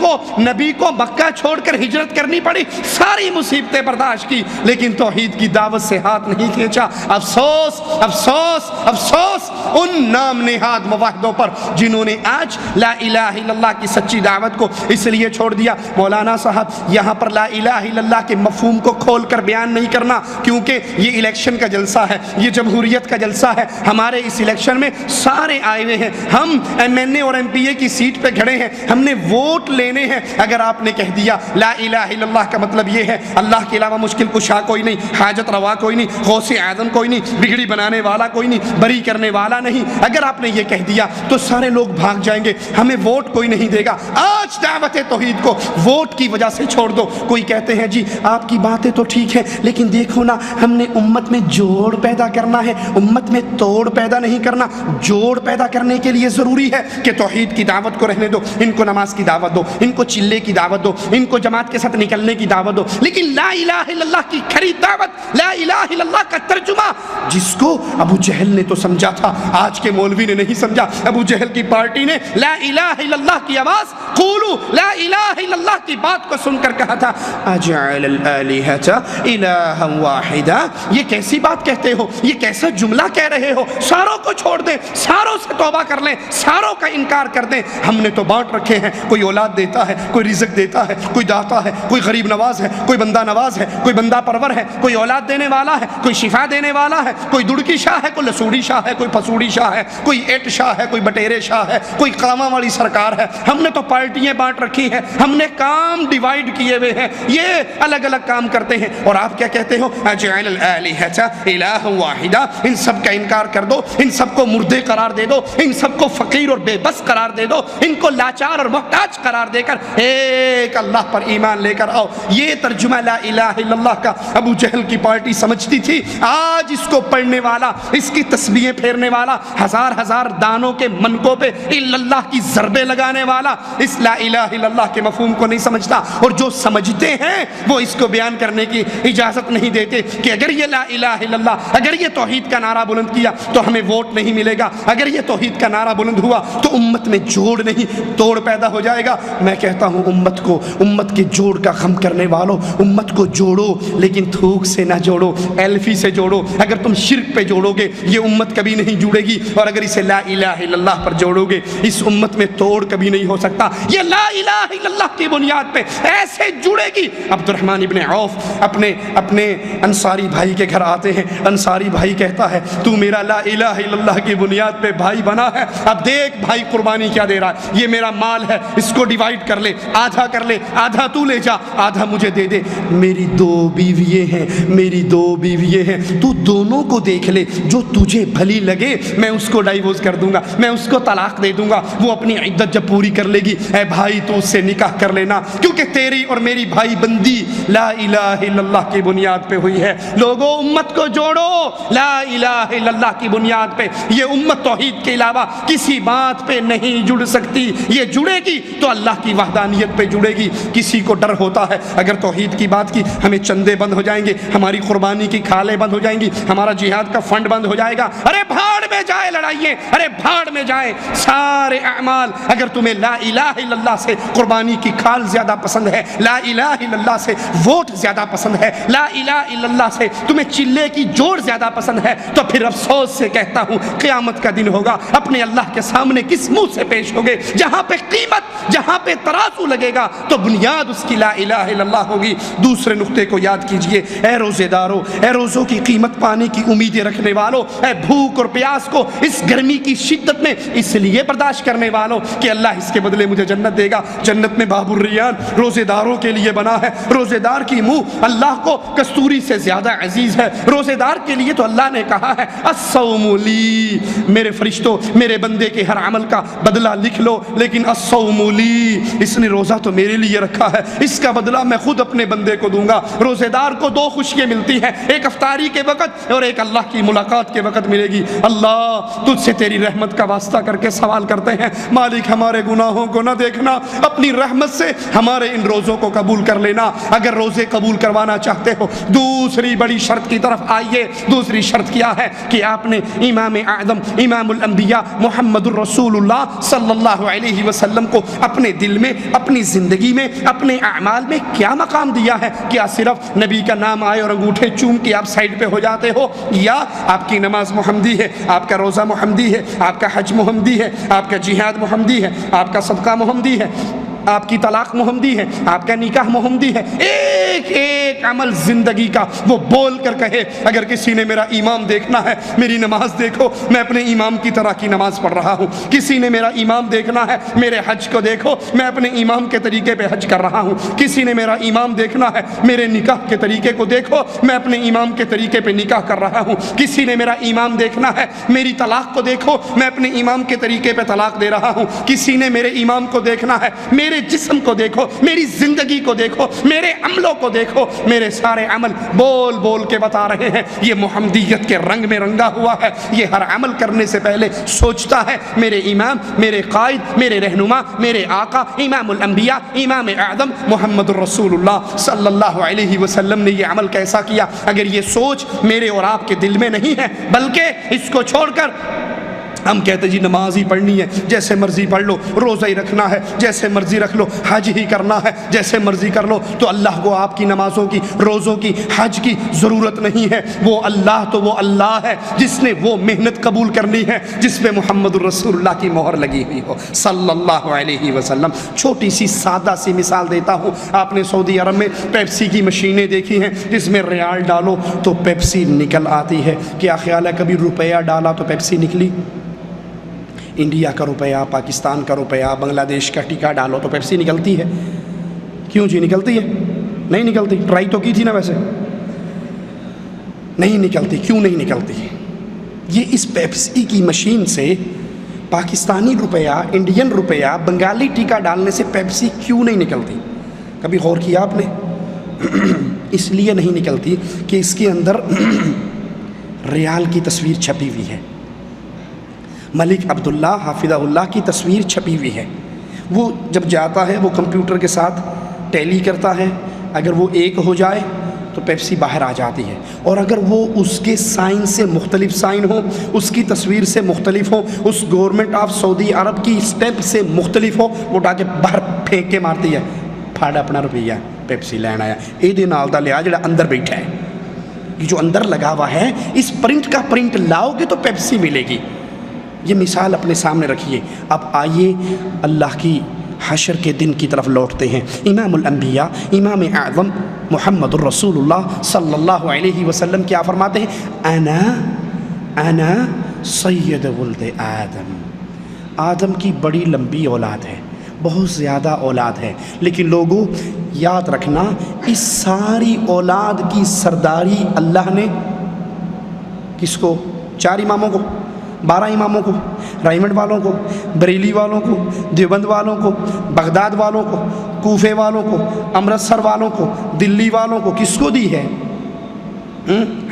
کو مکہ چھوڑ کر ہجرت کرنی پڑی، ساری مصیبتیں برداشت کی، لیکن توحید کی دعوت سے ہاتھ نہیں کھینچا۔ افسوس افسوس افسوس ان نام نہاد موحدوں پر جنہوں نے آج لا الہ الا اللہ کی سچی دعوت کو اس لیے چھوڑ دیا۔ مولانا صاحب یہاں پر لا الہ الا اللہ کے مفہوم کو کھول کر بیان نہیں کرنا، کیونکہ یہ الیکشن کا جلسہ ہے، یہ جمہوریت کا جلسہ ہے، ہمارے اس الیکشن میں سارے آئے ہوئے ہیں، ہم ایم این اے اور ایم پی اے کی سیٹ پہ کھڑے ہیں، ہم نے ووٹ لینے ہیں۔ اگر آپ نے کہہ دیا لا الہ الا اللہ کا مطلب یہ ہے اللہ کے علاوہ مشکل کشا کوئی نہیں، حاجت روا کوئی نہیں، غوث اعظم کوئی نہیں، بگڑی بنانے والا کوئی نہیں، بری کرنے والا نہیں، اگر آپ نے یہ کہہ دیا تو سارے لوگ بھاگ جائیں گے، ہمیں ووٹ کوئی نہیں دے گا۔ آج دعوت توحید کو ووٹ کی وجہ سے چھوڑ دو۔ کوئی کہتے ہیں جی آپ کی باتیں تو ٹھیک ہے، لیکن دیکھو نا ہم نے امت میں جوڑ پیدا کرنا ہے، امت میں توڑ پیدا نہیں کرنا۔ جوڑ پیدا کرنے کے لیے ضروری ہے کہ توحید کی دعوت کو رہنے دو، ان کو نماز کی دعوت دو، ان کو چلے کی دعوت دو، ان کو جماعت کے ساتھ نکلنے کی دعوت دو، لیکن لا الہ الا اللہ کی کھری دعوت، لا الہ الا اللہ کا ترجمہ جس کو ابو جہل نے تو سمجھا تھا، آج کے مولوی نے نہیں سمجھا۔ ابو جہل کی پارٹی نے لا الہ الا اللہ کی آواز قولوا لا الہ الا اللہ کی بات کو سن کر کہا تھا اجعل الالہۃ الہا واحدا، یہ کیسی بات کہتے ہو، یہ کیسا جملہ کہہ رہے ہو، ساروں کو چھوڑ دیں، ساروں سے توبہ کر لیں، ساروں کا انکار کر دیں۔ ہم نے تو بانٹ رکھے ہیں، کوئی اولاد دیتا ہے، کوئی رزق دیتا ہے، کوئی داتا ہے، کوئی غریب نواز ہے، کوئی بندہ نواز ہے، کوئی بندہ پرور ہے، کوئی اولاد دینے والا ہے، کوئی شفا دینے والا ہے، کوئی دڑکی شاہ ہے، کوئی لسوڑی شاہ ہے، کوئی پسوڑی شاہ ہے، کوئی ایٹ شاہ ہے، کوئی بٹیرے شاہ ہے، کوئی قامہ والی سرکار ہے۔ ہم نے تو پارٹیاں بانٹ رکھی ہیں، ہم نے کام ڈیوائیڈ کیے ہوئے ہیں، یہ الگ الگ کام کرتے ہیں۔ اور آپ کیا کہتے ہو اجعل الالہۃ الہا واحدا، ان سب کا انکار کر دو، ان سب کو مردے قرار دے دو، ان سب کو فقیر اور بے بس قرار دے دو، ان کو لاچار اور محتاج قرار دے کر ایک اللہ پر ایمان لے کر آؤ۔ یہ ترجمہ لا الہ الا اللہ کا ابو جہل کی پارٹی سمجھتی تھی۔ آج اس کو پڑھنے والا، اس کی تسبیحیں پھیرنے والا، ہزار ہزار دانوں کے منکوں پہ الا اللہ کی ضربیں لگانے والا اس لا الہ الا اللہ کے مفہوم کو نہیں سمجھتا، اور جو سمجھتے ہیں وہ اس کو بیان کرنے کی اجازت نہیں دیتے کہ اگر یہ لا الہ الا اللہ، اگر یہ توحید کا نعرہ بلند کیا تو ہمیں ووٹ نہیں ملے گا، اگر یہ توحید کا نعرہ بلند ہوا تو امت میں جوڑ نہیں توڑ پیدا ہو جائے گا۔ میں کہتا ہوں امت کے جوڑ کا غم کرنے والوں، امت کو جوڑو، لیکن تھوک سے نہ جوڑو، ایلفی سے جوڑو۔ اگر تم شرک پہ جوڑو گے یہ امت کبھی نہیں جڑے گی، اور اگر اسے لا الہ الا اللہ پر جوڑو گے اس امت میں توڑ کبھی نہیں ہو سکتا۔ یہ لا الہ الا اللہ کی بنیاد پہ ایسے جڑے گی۔ عبد الرحمن ابن عوف اپنے انصاری بھائی کے گھر آتے ہیں، انصاری بھائی کہتا ہے تو میرا لا الہ الا اللہ کی بنیاد پہ بھائی بنا ہے، اب دیکھ بھائی قربانی کیا دے رہا ہے، یہ میرا مال ہے، اس کو ڈیوائیڈ کر لے، آدھا کر لے، آدھا تو لے جا، آدھا مجھے دے دے، میری دو بیویے ہیں، تو دونوں کو دیکھ لے، جو تجھے بھلی لگے میں اس کو ڈائیورس کر دوں گا، میں اس کو طلاق دے دوں گا، وہ اپنی عدت جب پوری کر لے گی اے بھائی تو اس سے نکاح کر لینا، کیونکہ تیری اور میری بھائی بندی لا الہ الا اللہ کی بنیاد پہ ہوئی ہے۔ لوگوں امت کو جوڑو لا الہ الا اللہ کی بنیاد پہ، یہ امت توحید کے علاوہ کسی بات پہ نہیں جڑ سکتی، یہ جڑے گی تو اللہ کی وحدانیت پہ جڑے گی۔ کسی کو ڈر ہوتا ہے اگر توحید کی بات کی ہمیں چندے بند ہو جائیں گے، ہماری قربانی کی کھالیں بند ہو جائیں گی، ہمارا جہاد کا فنڈ بند ہو جائے گا، ارے بھاڑ میں جائے لڑائیے، ارے بھاڑ میں جائے سارے اعمال۔ اگر تمہیں لا الہ الا اللہ سے قربانی کی کھال زیادہ پسند ہے، لا الہ الا اللہ سے ووٹ زیادہ پسند ہے، لا الہ الا اللہ سے تمہیں چلے کی جوڑ زیادہ پسند ہے، تو پھر افسوس سے کہتا ہوں قیامت کا دن ہوگا، اپنے اللہ کے سامنے کس منہ سے پیش ہوگے؟ جہاں پہ قیمت، جہاں پہ ترازو لگے گا تو بنیاد اس کی لا الہ الا اللہ ہوگی۔ دوسرے نقطے کو یاد کیجئے، اے روزے دارو، اے روزوں کی قیمت پانے کی امیدیں رکھنے والوں، اے بھوک اور پیاس کو اس گرمی کی شدت میں اس لیے برداشت کرنے والوں کہ اللہ اس کے بدلے مجھے جنت دے گا۔ جنت میں باب الریان روزے داروں کے لیے بنا ہے، روزے دار کی منہ اللہ کو کستوری سے زیادہ عزیز ہے۔ روزے دار کے لیے تو اللہ نے کہا ہے الصوم لی، میرے فرشتوں میرے بندے کے ہر عمل کا بدلہ لکھ لو، لیکن الصوم لی، اس نے روزہ تو میرے لیے رکھا ہے، اس کا بدلہ میں خود اپنے بندے کو دوں گا۔ روزے دار کو دو خوشیاں ملتی ہیں، ایک افطاری کے وقت اور ایک اللہ کی کی ملاقات کے وقت ملے گی۔ اللہ تجھ سے تیری رحمت کا واسطہ کر کے سوال کرتے ہیں، مالک ہمارے گناہوں کو نہ دیکھنا، اپنی رحمت سے ہمارے ان روزوں کو قبول کر لینا۔ اگر روزے قبول کروانا چاہتے ہو دوسری بڑی شرط کی طرف آئیے۔ دوسری شرط کیا ہے کہ آپ نے امام اعظم امام الانبیاء محمد الرسول اللہ صلی اللہ علیہ وسلم کو اپنے دل میں، اپنی زندگی میں، اپنے اعمال میں کیا مقام دیا ہے؟ کیا صرف نبی کا نام آئے اور انگوٹھے چوم کے آپ سائڈ پہ ہو جاتے ہو، یا آپ کی نماز محمدی ہے، آپ کا روزہ محمدی ہے، آپ کا حج محمدی ہے، آپ کا جہاد محمدی ہے، آپ کا صدقہ محمدی ہے، آپ کی طلاق محمدی ہے، آپ کا نکاح محمدی ہے؟ ایک ایک عمل زندگی کا وہ بول کر کہے اگر کسی نے میرا امام دیکھنا ہے، میری نماز دیکھو، میں اپنے امام کی طرح کی نماز پڑھ رہا ہوں۔ کسی نے میرا امام دیکھنا ہے، میرے حج کو دیکھو، میں اپنے امام کے طریقے پہ حج کر رہا ہوں۔ کسی نے میرا امام دیکھنا ہے، میرے نکاح کے طریقے کو دیکھو، میں اپنے امام کے طریقے پہ نکاح کر رہا ہوں۔ کسی نے میرا امام دیکھنا ہے، میری طلاق کو دیکھو، میں اپنے امام کے طریقے پہ طلاق دے رہا ہوں۔ کسی نے میرے امام کو دیکھنا ہے، میرے جسم کو دیکھو، میری زندگی کو دیکھو، میرے عملوں کو دیکھو، میرے سارے عمل بول بول کے بتا رہے ہیں یہ محمدیت کے رنگ میں رنگا ہوا ہے۔ یہ ہر عمل کرنے سے پہلے سوچتا ہے میرے امام، میرے قائد، میرے رہنما، میرے آقا امام الانبیاء امام اعظم محمد الرسول اللہ صلی اللہ علیہ وسلم نے یہ عمل کیسا کیا۔ اگر یہ سوچ میرے اور آپ کے دل میں نہیں ہے، بلکہ اس کو چھوڑ کر ہم کہتے جی نماز ہی پڑھنی ہے، جیسے مرضی پڑھ لو، روزہ ہی رکھنا ہے، جیسے مرضی رکھ لو، حج ہی کرنا ہے، جیسے مرضی کر لو، تو اللہ کو آپ کی نمازوں کی، روزوں کی، حج کی ضرورت نہیں ہے۔ وہ اللہ تو وہ اللہ ہے جس نے وہ محنت قبول کرنی ہے جس پہ محمد الرسول اللہ کی مہر لگی ہوئی ہو صلی اللہ علیہ وسلم۔ چھوٹی سی سادہ سی مثال دیتا ہوں، آپ نے سعودی عرب میں پیپسی کی مشینیں دیکھی ہیں جس میں ریال ڈالو تو پیپسی نکل آتی ہے۔ کیا خیال ہے کبھی روپیہ ڈالا تو پیپسی نکلی؟ انڈیا کا روپیہ، پاکستان کا روپیہ، بنگلہ دیش کا ٹکا ڈالو تو پیپسی نکلتی ہے؟ کیوں جی نکلتی ہے؟ نہیں نکلتی؟ ٹرائی تو کی تھی نا، ویسے نہیں نکلتی۔ کیوں نہیں نکلتی؟ یہ اس پیپسی کی مشین سے پاکستانی روپیہ، انڈین روپیہ، بنگالی ٹکا ڈالنے سے پیپسی کیوں نہیں نکلتی؟ کبھی غور کیا آپ نے؟ اس لیے نہیں نکلتی کہ اس کے اندر ریال کی تصویر چھپی ہوئی ہے، ملک عبداللہ حافظہ اللہ کی تصویر چھپی ہوئی ہے۔ وہ جب جاتا ہے وہ کمپیوٹر کے ساتھ ٹیلی کرتا ہے، اگر وہ ایک ہو جائے تو پیپسی باہر آ جاتی ہے، اور اگر وہ اس کے سائن سے مختلف سائن ہو، اس کی تصویر سے مختلف ہو، اس گورنمنٹ آف سعودی عرب کی اسٹیمپ سے مختلف ہو، وہ اٹھا کے باہر پھینک کے مارتی ہے، پھاڑ اپنا روپیہ پیپسی لین آیا۔ یہ نال دا لیا جڑا اندر بیٹھا ہے، یہ جو اندر لگا ہوا ہے اس پرنٹ کا پرنٹ لاؤ گے تو پیپسی ملے گی۔ یہ مثال اپنے سامنے رکھیے۔ اب آئیے اللہ کی حشر کے دن کی طرف لوٹتے ہیں۔ امام الانبیاء امام اعظم محمد الرسول اللہ صلی اللہ علیہ وسلم کیا فرماتے ہیں؟ انا سید ولد آدم۔ آدم کی بڑی لمبی اولاد ہے، بہت زیادہ اولاد ہے، لیکن لوگوں یاد رکھنا اس ساری اولاد کی سرداری اللہ نے کس کو؟ 4 اماموں کو، 12 اماموں کو، رائمنڈ والوں کو، بریلی والوں کو، دیوبند والوں کو، بغداد والوں کو، کوفے والوں کو، امرتسر والوں کو، دلی والوں کو، کس کو دی ہے؟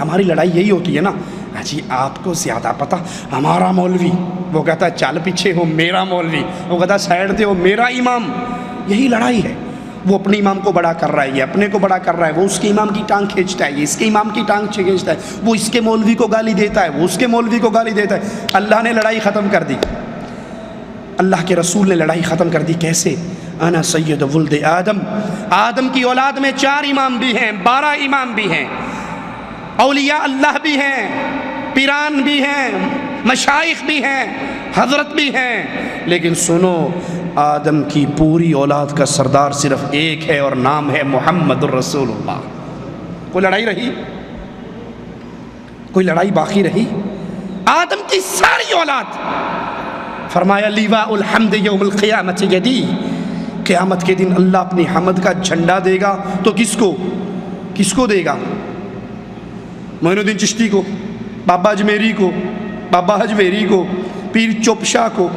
ہماری لڑائی یہی ہوتی ہے نا، جی آپ کو زیادہ پتہ، ہمارا مولوی، وہ کہتا ہے چل پیچھے ہو میرا مولوی، وہ کہتا ہے سائڈ دے ہو میرا امام۔ یہی لڑائی ہے، وہ اپنے امام کو بڑا کر رہا ہے، یہ اپنے کو بڑا کر رہا ہے، وہ اس کے امام کی ٹانگ کھینچتا ہے، یہ اس کے امام کی ٹانگ کھینچتا ہے، وہ اس کے مولوی کو گالی دیتا ہے، وہ اس کے مولوی کو گالی دیتا ہے۔ اللہ نے لڑائی ختم کر دی، اللہ کے رسول نے لڑائی ختم کر دی۔ کیسے؟ انا سید ولد آدم۔ آدم کی اولاد میں 4 امام بھی ہیں، 12 امام بھی ہیں، اولیاء اللہ بھی ہیں، پیران بھی ہیں، مشائخ بھی ہیں، حضرت بھی ہیں، لیکن سنو آدم کی پوری اولاد کا سردار صرف ایک ہے اور نام ہے محمد الرسول اللہ۔ کوئی لڑائی رہی؟ کوئی لڑائی باقی رہی؟ آدم کی ساری اولاد، فرمایا لیواء الحمد یوم القیامت یدی، قیامت کے دن اللہ اپنی حمد کا جھنڈا دے گا تو کس کو دے گا؟ معین الدین چشتی کو، بابا اجمیری کو، بابا حجویری کو، پیر چوپ شاہ کو،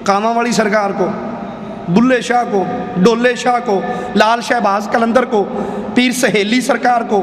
کاماں والی سرکار کو، بلے شاہ کو، ڈولے شاہ کو، لال شہباز قلندر کو، پیر سہیلی سرکار کو،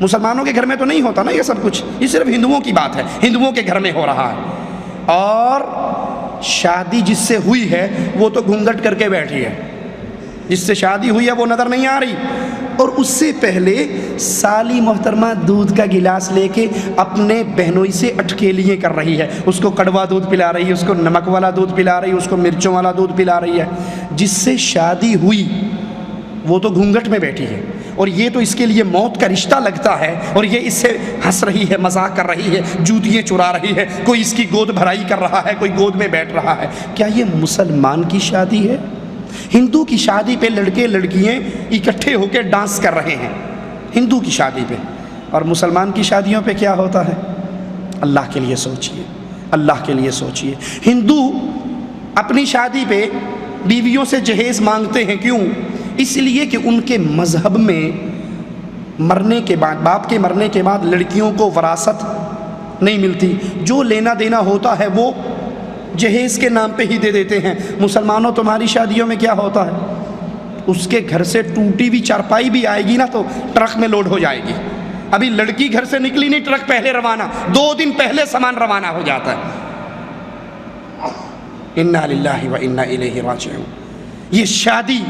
مسلمانوں کے گھر میں تو نہیں ہوتا نا یہ سب کچھ، یہ صرف ہندوؤں کی بات ہے، ہندوؤں کے گھر میں ہو رہا ہے۔ اور شادی جس سے ہوئی ہے وہ تو گھونگھٹ کر کے بیٹھی ہے، جس سے شادی ہوئی ہے وہ نظر نہیں آ رہی، اور اس سے پہلے سالی محترمہ دودھ کا گلاس لے کے اپنے بہنوئی سے اٹکیلیاں کر رہی ہے، اس کو کڑوا دودھ پلا رہی ہے، اس کو نمک والا دودھ پلا رہی ہے، اس کو مرچوں والا دودھ پلا رہی ہے۔ جس سے شادی ہوئی وہ تو گھونگھٹ میں بیٹھی ہے، اور یہ تو اس کے لیے موت کا رشتہ لگتا ہے، اور یہ اس سے ہنس رہی ہے، مذاق کر رہی ہے، جوتیاں چرا رہی ہے، کوئی اس کی گود بھرائی کر رہا ہے، کوئی گود میں بیٹھ رہا ہے۔ کیا یہ مسلمان کی شادی ہے؟ ہندو کی شادی پہ لڑکے لڑکیاں اکٹھے ہو کے ڈانس کر رہے ہیں ہندو کی شادی پہ، اور مسلمان کی شادیوں پہ کیا ہوتا ہے؟ اللہ کے لیے سوچئے، اللہ کے لیے سوچئے۔ ہندو اپنی شادی پہ بیویوں سے جہیز مانگتے ہیں، کیوں؟ اس لیے کہ ان کے مذہب میں مرنے کے بعد، باپ کے مرنے کے بعد لڑکیوں کو وراثت نہیں ملتی، جو لینا دینا ہوتا ہے وہ جہیز کے نام پہ ہی دے دیتے ہیں۔ مسلمانوں تمہاری شادیوں میں کیا ہوتا ہے؟ اس کے گھر سے ٹوٹی ہوئی چارپائی بھی آئے گی نا تو ٹرک میں لوڈ ہو جائے گی، ابھی لڑکی گھر سے نکلی نہیں، ٹرک پہلے روانہ، 2 دن پہلے سامان روانہ ہو جاتا ہے۔ انا للہ و انا الیہ راجعون۔ یہ شادی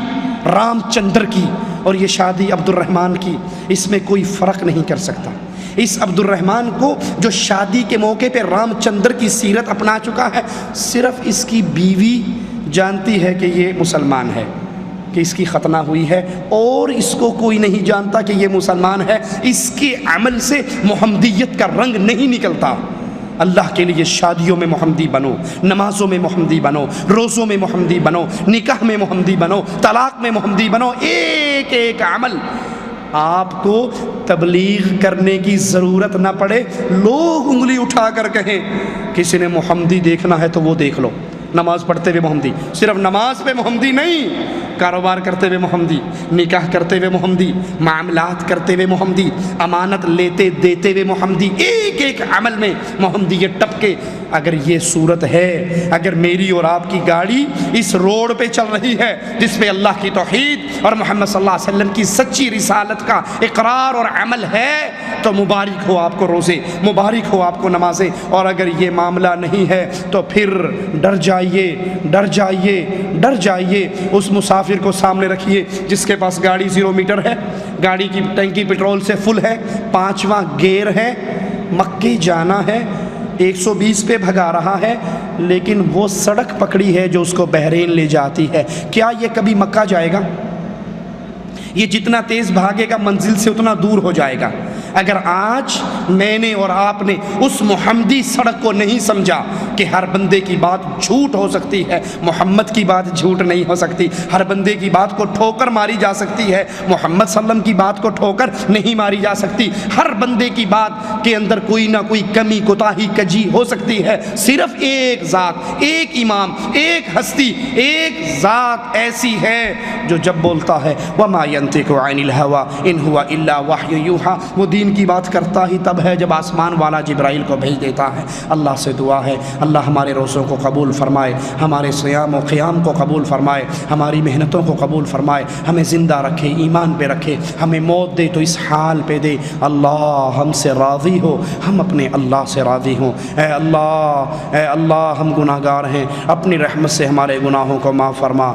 رام چندر کی اور یہ شادی عبد الرحمن کی، اس میں کوئی فرق نہیں کر سکتا۔ اس عبد الرحمن کو جو شادی کے موقع پہ رام چندر کی سیرت اپنا چکا ہے، صرف اس کی بیوی جانتی ہے کہ یہ مسلمان ہے، کہ اس کی ختنہ ہوئی ہے، اور اس کو کوئی نہیں جانتا کہ یہ مسلمان ہے۔ اس کے عمل سے محمدیت کا رنگ نہیں نکلتا۔ اللہ کے لیے شادیوں میں محمدی بنو، نمازوں میں محمدی بنو، روزوں میں محمدی بنو، نکاح میں محمدی بنو، طلاق میں محمدی بنو۔ ایک ایک عمل آپ کو تبلیغ کرنے کی ضرورت نہ پڑے، لوگ انگلی اٹھا کر کہیں کسی نے محمدی دیکھنا ہے تو وہ دیکھ لو۔ نماز پڑھتے ہوئے محمدی، صرف نماز پہ محمدی نہیں، کاروبار کرتے ہوئے محمدی، نکاح کرتے ہوئے محمدی، معاملات کرتے ہوئے محمدی، امانت لیتے دیتے ہوئے محمدی، ایک ایک عمل میں محمدیت ٹپکے۔ اگر یہ صورت ہے، اگر میری اور آپ کی گاڑی اس روڈ پہ چل رہی ہے جس پہ اللہ کی توحید اور محمد صلی اللہ علیہ وسلم کی سچی رسالت کا اقرار اور عمل ہے، تو مبارک ہو آپ کو روزے، مبارک ہو آپ کو نمازیں۔ اور اگر یہ معاملہ نہیں ہے تو پھر ڈر جائیے، ڈر جائیے، ڈر جائیے۔ اس مسافر کو سامنے رکھیے جس کے پاس گاڑی 0 میٹر ہے، گاڑی کی ٹینکی پیٹرول سے فل ہے، 5واں گیئر ہے، مکے جانا ہے، 120 پہ بھگا رہا ہے، لیکن وہ سڑک پکڑی ہے جو اس کو بحرین لے جاتی ہے۔ کیا یہ کبھی مکہ جائے گا؟ یہ جتنا تیز بھاگے گا منزل سے اتنا دور ہو جائے گا۔ اگر آج میں نے اور آپ نے اس محمدی سڑک کو نہیں سمجھا کہ ہر بندے کی بات جھوٹ ہو سکتی ہے، محمد کی بات جھوٹ نہیں ہو سکتی، ہر بندے کی بات کو ٹھوکر ماری جا سکتی ہے، محمد صلی اللہ علیہ وسلم کی بات کو ٹھوکر نہیں ماری جا سکتی، ہر بندے کی بات کے اندر کوئی نہ کوئی کمی کوتاہی کجی ہو سکتی ہے، صرف ایک ذات، ایک امام، ایک ہستی، ایک ذات ایسی ہے جو جب بولتا ہے وَمَا يَنْطِقُ عَنِ الْهَوَىٰ إِنْ هُوَ إِلَّا وَحْيٌ يُوحَىٰ، وہ دین کی بات کرتا ہی تب ہے جب آسمان والا جبرائیل کو بھیج دیتا ہے۔ اللہ سے دعا ہے اللہ ہمارے روزوں کو قبول فرمائے، ہمارے صیام و قیام کو قبول فرمائے، ہماری محنتوں کو قبول فرمائے، ہمیں زندہ رکھے، ایمان پہ رکھے، ہمیں موت دے تو اس حال پہ دے۔ اللہ ہم سے راضی ہو، ہم اپنے اللہ سے راضی ہوں۔ اے اللہ ہم گناہ گار ہیں، اپنی رحمت سے ہمارے گناہوں کو معاف فرما۔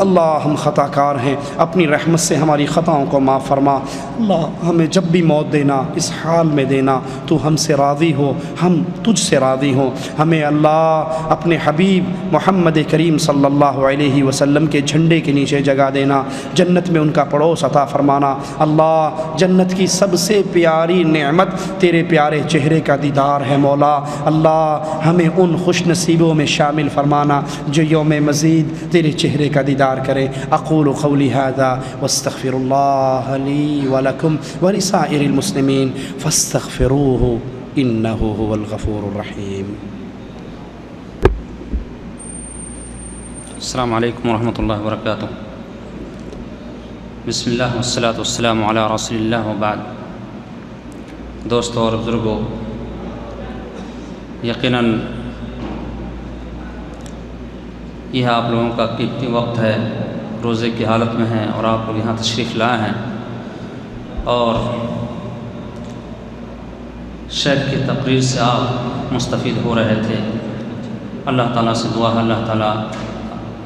اللہ ہم خطا کار ہیں، اپنی رحمت سے ہماری خطاؤں کو معاف فرما۔ اللہ ہمیں جب بھی موت دینا اس حال میں دینا تو ہم سے راضی ہو، ہم تجھ سے راضی ہوں۔ ہمیں اللہ اپنے حبیب محمد کریم صلی اللہ علیہ وسلم کے جھنڈے کے نیچے جگہ دینا، جنت میں ان کا پڑوس عطا فرمانا۔ اللہ جنت کی سب سے پیاری نعمت تیرے پیارے چہرے کا دیدار ہے مولا۔ اللہ ہمیں ان خوش نصیبوں میں شامل فرمانا جو یوم مزید تیرے چہرے کا دیدار کریں۔ اقول قولی ھذا واستغفر اللہ لی ولکم ولسائر المسلمین فاستغفروہ انہ هو الغفور الرحیم۔ السلام علیکم ورحمۃ اللہ وبرکاتہ۔ بسم اللہ والصلاۃ والسلام علی رسول اللہ وبعد۔ دوستوں اور بزرگوں، یقیناً یہ آپ لوگوں کا قیمتی وقت ہے، روزے کی حالت میں ہیں اور آپ لوگ یہاں تشریف لائے ہیں، اور شیخ کی تقریر سے آپ مستفید ہو رہے تھے۔ اللہ تعالیٰ سے دعا ہے اللہ تعالیٰ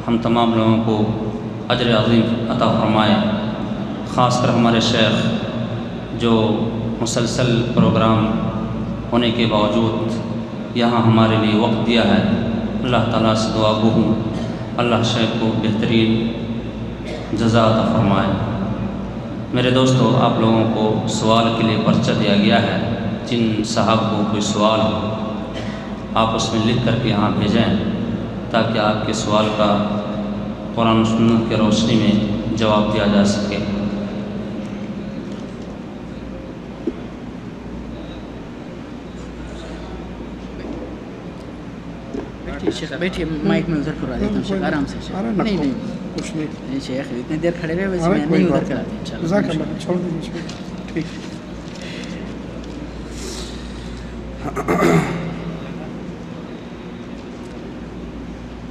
ہم تمام لوگوں کو اجر عظیم عطا فرمائے، خاص کر ہمارے شیخ جو مسلسل پروگرام ہونے کے باوجود یہاں ہمارے لیے وقت دیا ہے۔ اللہ تعالیٰ سے دعا گو ہوں اللہ شیخ کو بہترین جزا عطا فرمائے۔ میرے دوستو، آپ لوگوں کو سوال کے لیے پرچہ دیا گیا ہے، جن صاحب کو کوئی سوال ہو آپ اس میں لکھ کر کے یہاں بھیجیں تاکہ آپ کے سوال کا قرآن و سنت کی روشنی میں جواب دیا جا سکے۔ شیخ بیٹھیے، مائک میں ادھر کرا دیتا ہوں شیخ، آرام سے شیخ۔ نہیں نہیں کچھ نہیں، شیخ اتنی دیر کھڑے رہے، ویسے میں نہیں ادھر کرا دیں انشاءاللہ۔ جزاک اللہ، چھوڑ دیجیے، ٹھیک۔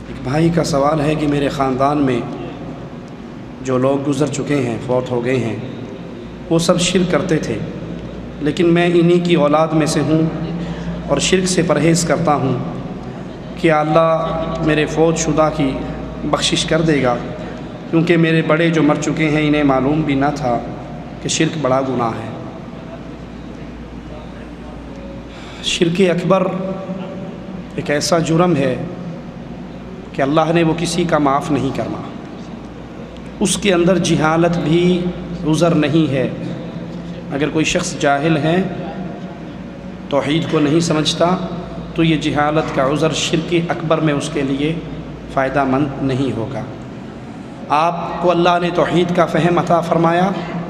ایک بھائی کا سوال ہے کہ میرے خاندان میں جو لوگ گزر چکے ہیں، فوت ہو گئے ہیں، وہ سب شرک کرتے تھے، لیکن میں انہی کی اولاد میں سے ہوں اور شرک سے پرہیز کرتا ہوں۔ کہ اللہ میرے فوت شدہ کی بخشش کر دے گا، کیونکہ میرے بڑے جو مر چکے ہیں انہیں معلوم بھی نہ تھا کہ شرک بڑا گناہ ہے۔ شرک اکبر ایک ایسا جرم ہے کہ اللہ نے وہ کسی کا معاف نہیں کرنا، اس کے اندر جہالت بھی عذر نہیں ہے۔ اگر کوئی شخص جاہل ہے، توحید کو نہیں سمجھتا، تو یہ جہالت کا عذر شرک اکبر میں اس کے لیے فائدہ مند نہیں ہوگا۔ آپ کو اللہ نے توحید کا فہم عطا فرمایا،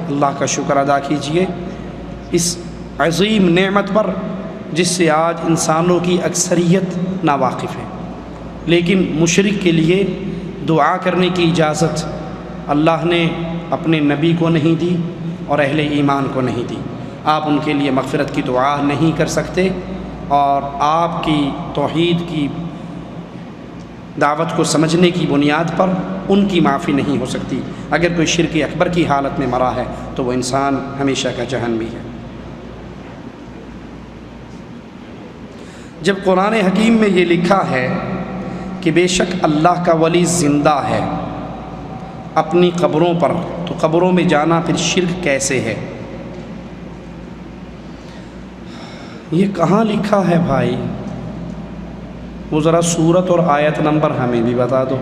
اللہ کا شکر ادا کیجئے اس عظیم نعمت پر جس سے آج انسانوں کی اکثریت ناواقف ہے، لیکن مشرک کے لیے دعا کرنے کی اجازت اللہ نے اپنے نبی کو نہیں دی اور اہل ایمان کو نہیں دی۔ آپ ان کے لیے مغفرت کی دعا نہیں کر سکتے، اور آپ کی توحید کی دعوت کو سمجھنے کی بنیاد پر ان کی معافی نہیں ہو سکتی۔ اگر کوئی شرک اکبر کی حالت میں مرا ہے تو وہ انسان ہمیشہ کا جہنمی ہے۔ جب قرآن حکیم میں یہ لکھا ہے کہ بے شک اللہ کا ولی زندہ ہے اپنی قبروں پر، تو قبروں میں جانا پھر شرک کیسے ہے؟ یہ کہاں لکھا ہے بھائی؟ وہ ذرا سورت اور آیت نمبر ہمیں بھی بتا دو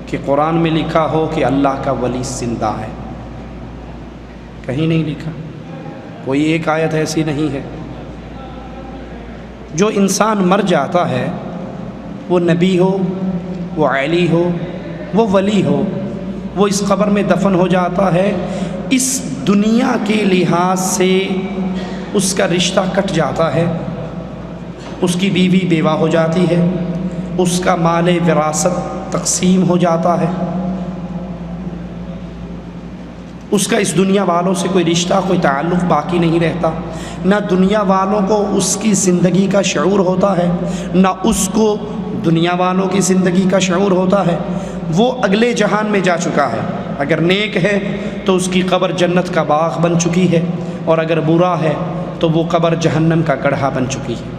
کہ قرآن میں لکھا ہو کہ اللہ کا ولی زندہ ہے۔ کہیں نہیں لکھا، کوئی ایک آیت ایسی نہیں ہے۔ جو انسان مر جاتا ہے، وہ نبی ہو، وہ علی ہو، وہ ولی ہو، وہ اس قبر میں دفن ہو جاتا ہے، اس دنیا کے لحاظ سے اس کا رشتہ کٹ جاتا ہے، اس کی بیوی بیوہ ہو جاتی ہے، اس کا مال وراثت تقسیم ہو جاتا ہے، اس کا اس دنیا والوں سے کوئی رشتہ، کوئی تعلق باقی نہیں رہتا۔ نہ دنیا والوں کو اس کی زندگی کا شعور ہوتا ہے، نہ اس کو دنیا والوں کی زندگی کا شعور ہوتا ہے۔ وہ اگلے جہان میں جا چکا ہے، اگر نیک ہے تو اس کی قبر جنت کا باغ بن چکی ہے، اور اگر برا ہے تو وہ قبر جہنم کا گڑھا بن چکی ہے۔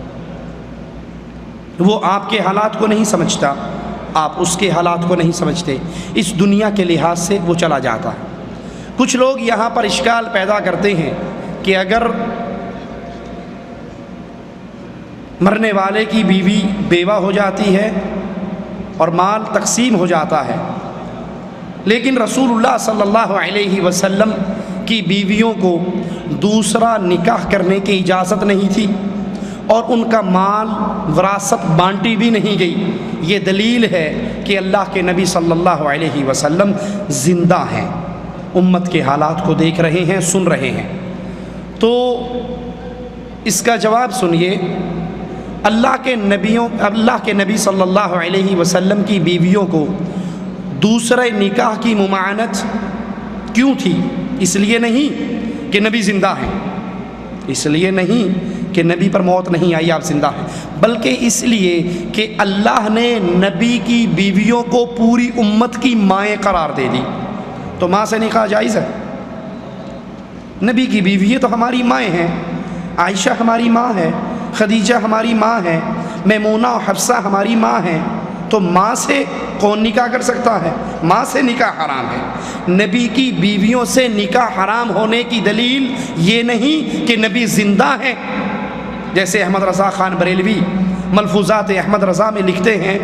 وہ آپ کے حالات کو نہیں سمجھتا، آپ اس کے حالات کو نہیں سمجھتے، اس دنیا کے لحاظ سے وہ چلا جاتا ہے۔ کچھ لوگ یہاں پر اشکال پیدا کرتے ہیں کہ اگر مرنے والے کی بیوی بیوہ ہو جاتی ہے اور مال تقسیم ہو جاتا ہے، لیکن رسول اللہ صلی اللہ علیہ وسلم کی بیویوں کو دوسرا نکاح کرنے کی اجازت نہیں تھی اور ان کا مال وراثت بانٹی بھی نہیں گئی، یہ دلیل ہے کہ اللہ کے نبی صلی اللہ علیہ وسلم زندہ ہیں، امت کے حالات کو دیکھ رہے ہیں، سن رہے ہیں۔ تو اس کا جواب سنیے، اللہ کے نبی صلی اللہ علیہ وسلم کی بیویوں کو دوسرے نکاح کی ممانعت کیوں تھی؟ اس لیے نہیں کہ نبی زندہ ہیں، اس لیے نہیں کہ نبی پر موت نہیں آئی، آپ زندہ ہیں، بلکہ اس لیے کہ اللہ نے نبی کی بیویوں کو پوری امت کی مائیں قرار دے دی۔ تو ماں سے نکاح جائز ہے؟ نبی کی بیوی تو ہماری مائیں ہیں، عائشہ ہماری ماں ہے، خدیجہ ہماری ماں ہے، میمونہ اور حفصہ ہماری ماں ہیں، تو ماں سے کون نکاح کر سکتا ہے؟ ماں سے نکاح حرام ہے۔ نبی کی بیویوں سے نکاح حرام ہونے کی دلیل یہ نہیں کہ نبی زندہ ہیں، جیسے احمد رضا خان بریلوی ملفوظات احمد رضا میں لکھتے ہیں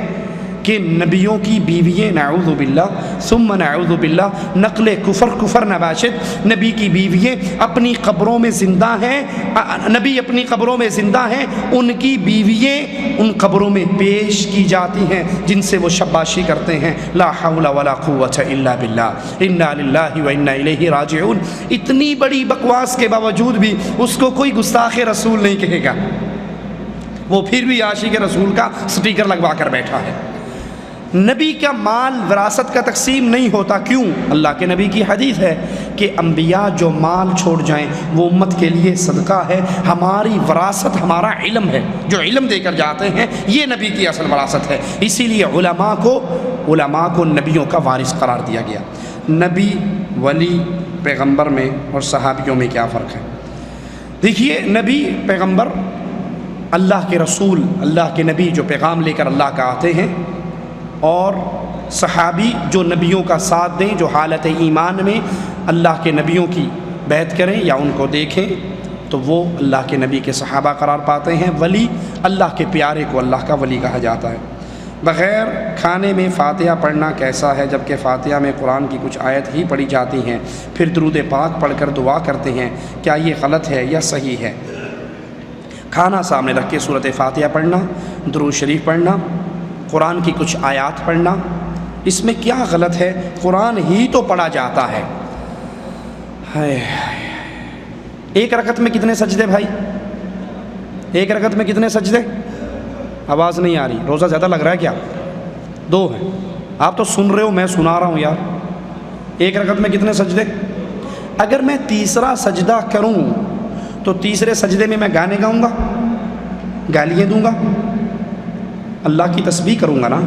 کہ نبیوں کی بیوییں نعوذ باللہ ثم نعوذ باللہ نقل کفر نباشد، نبی کی بیوییں اپنی قبروں میں زندہ ہیں، نبی اپنی قبروں میں زندہ ہیں، ان کی بیوییں ان قبروں میں پیش کی جاتی ہیں جن سے وہ شباشی کرتے ہیں۔ لا حول ولا قوۃ الا باللہ، انا للہ و انا الیہ راجعون۔ اتنی بڑی بکواس کے باوجود بھی اس کو کوئی گستاخ رسول نہیں کہے گا، وہ پھر بھی عاشق رسول کا سٹیکر لگوا کر بیٹھا ہے۔ نبی کا مال وراثت کا تقسیم نہیں ہوتا، کیوں؟ اللہ کے نبی کی حدیث ہے کہ انبیاء جو مال چھوڑ جائیں وہ امت کے لیے صدقہ ہے، ہماری وراثت ہمارا علم ہے، جو علم دے کر جاتے ہیں یہ نبی کی اصل وراثت ہے۔ اسی لیے علماء کو نبیوں کا وارث قرار دیا گیا۔ نبی، ولی، پیغمبر میں اور صحابیوں میں کیا فرق ہے؟ دیکھیے، نبی پیغمبر اللہ کے رسول، اللہ کے نبی جو پیغام لے کر اللہ کا آتے ہیں، اور صحابی جو نبیوں کا ساتھ دیں، جو حالت ایمان میں اللہ کے نبیوں کی بیعت کریں یا ان کو دیکھیں تو وہ اللہ کے نبی کے صحابہ قرار پاتے ہیں۔ ولی، اللہ کے پیارے کو اللہ کا ولی کہا جاتا ہے۔ بغیر کھانے میں فاتحہ پڑھنا کیسا ہے؟ جبکہ فاتحہ میں قرآن کی کچھ آیت ہی پڑھی جاتی ہیں، پھر درود پاک پڑھ کر دعا کرتے ہیں، کیا یہ غلط ہے یا صحیح ہے؟ کھانا سامنے رکھ کے سورۃ فاتحہ پڑھنا، درود شریف پڑھنا، قرآن کی کچھ آیات پڑھنا، اس میں کیا غلط ہے؟ قرآن ہی تو پڑھا جاتا ہے۔ ایک رکعت میں کتنے سجدے بھائی؟ ایک رکعت میں کتنے سجدے؟ آواز نہیں آ رہی، روزہ زیادہ لگ رہا ہے کیا؟ 2 ہیں، آپ تو سن رہے ہو، میں سنا رہا ہوں یار۔ ایک رکعت میں کتنے سجدے؟ اگر میں تیسرا سجدہ کروں تو تیسرے سجدے میں گانے گاؤں گا، گالیاں دوں گا، اللہ کی تسبیح کروں گا نا،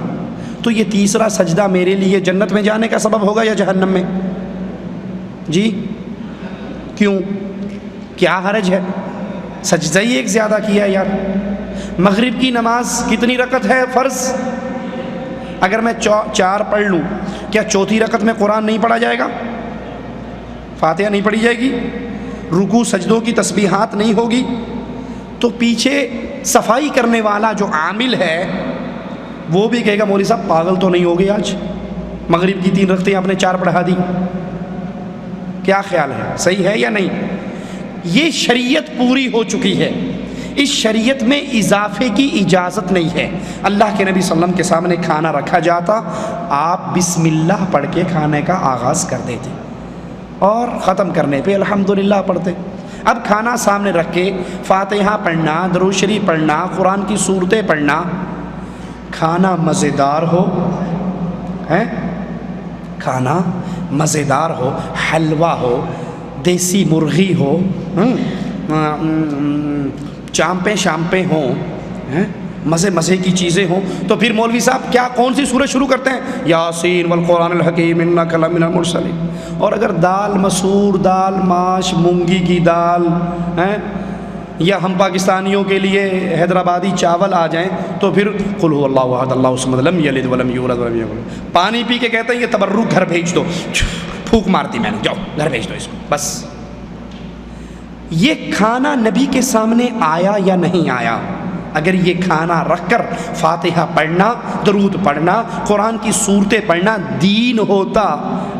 تو یہ تیسرا سجدہ میرے لیے جنت میں جانے کا سبب ہوگا یا جہنم میں؟ جی کیوں؟ کیا حرج ہے؟ سجدہ ہی ایک زیادہ کیا ہے یار۔ مغرب کی نماز کتنی رکعت ہے فرض؟ اگر میں 4 پڑھ لوں، کیا چوتھی رکعت میں قرآن نہیں پڑھا جائے گا؟ فاتحہ نہیں پڑھی جائے گی؟ رکوع سجدوں کی تسبیحات نہیں ہوگی؟ تو پیچھے صفائی کرنے والا جو عامل ہے وہ بھی کہے گا مولوی صاحب پاگل تو نہیں ہو گئے، آج مغرب کی 3 رکعتیں آپ نے 4 پڑھا دی، کیا خیال ہے؟ صحیح ہے یا نہیں؟ یہ شریعت پوری ہو چکی ہے، اس شریعت میں اضافے کی اجازت نہیں ہے۔ اللہ کے نبی صلی اللہ علیہ وسلم کے سامنے کھانا رکھا جاتا، آپ بسم اللہ پڑھ کے کھانے کا آغاز کر دیتے اور ختم کرنے پہ الحمدللہ پڑھتے۔ اب کھانا سامنے رکھ کے فاتحہ پڑھنا، درود شریف پڑھنا، قرآن کی سورتیں پڑھنا، کھانا مزیدار ہو، کھانا مزیدار ہو، حلوہ ہو، دیسی مرغی ہو، چامپیں شامپیں ہوں، مزے کی چیزیں ہوں، تو پھر مولوی صاحب کیا کون سی سورت شروع کرتے ہیں؟ یاسین والقرآن الحکیم انک لمن المرسلین۔ اور اگر دال مسور، دال ماش، مونگی کی دال یا ہم پاکستانیوں کے لیے حیدرآبادی چاول آ جائیں تو پھر قل هو اللہ احد اللہ الصمد لم یلد ولم یولد ولم یکن لہ۔ پانی پی کے کہتے ہیں یہ تبرک، گھر بھیج دو، پھونک مارتی میں نے، جاؤ گھر بھیج دو اس کو بس۔ یہ کھانا نبی کے سامنے آیا یا نہیں آیا؟ اگر یہ کھانا رکھ کر فاتحہ پڑھنا، درود پڑھنا، قرآن کی سورتیں پڑھنا دین ہوتا،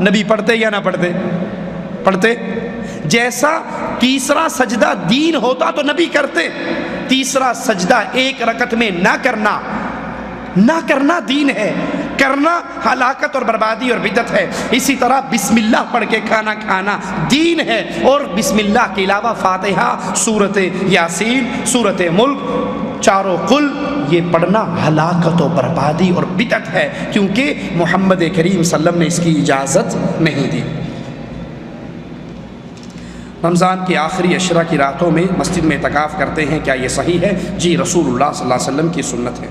نبی پڑھتے یا نہ پڑھتے؟ پڑھتے۔ جیسا تیسرا سجدہ دین ہوتا تو نبی کرتے، تیسرا سجدہ ایک رکعت میں نہ کرنا دین ہے، کرنا ہلاکت اور بربادی اور بدعت ہے۔ اسی طرح بسم اللہ پڑھ کے کھانا کھانا دین ہے، اور بسم اللہ کے علاوہ فاتحہ، سورت یاسین، سورت ملک، چاروں قل یہ پڑھنا ہلاکت و بربادی اور بدعت ہے، کیونکہ محمد کریم صلی اللہ علیہ وسلم نے اس کی اجازت نہیں دی۔ رمضان کی آخری عشرہ کی راتوں میں مسجد میں اعتکاف کرتے ہیں، کیا یہ صحیح ہے؟ جی، رسول اللہ صلی اللہ علیہ وسلم کی سنت ہے۔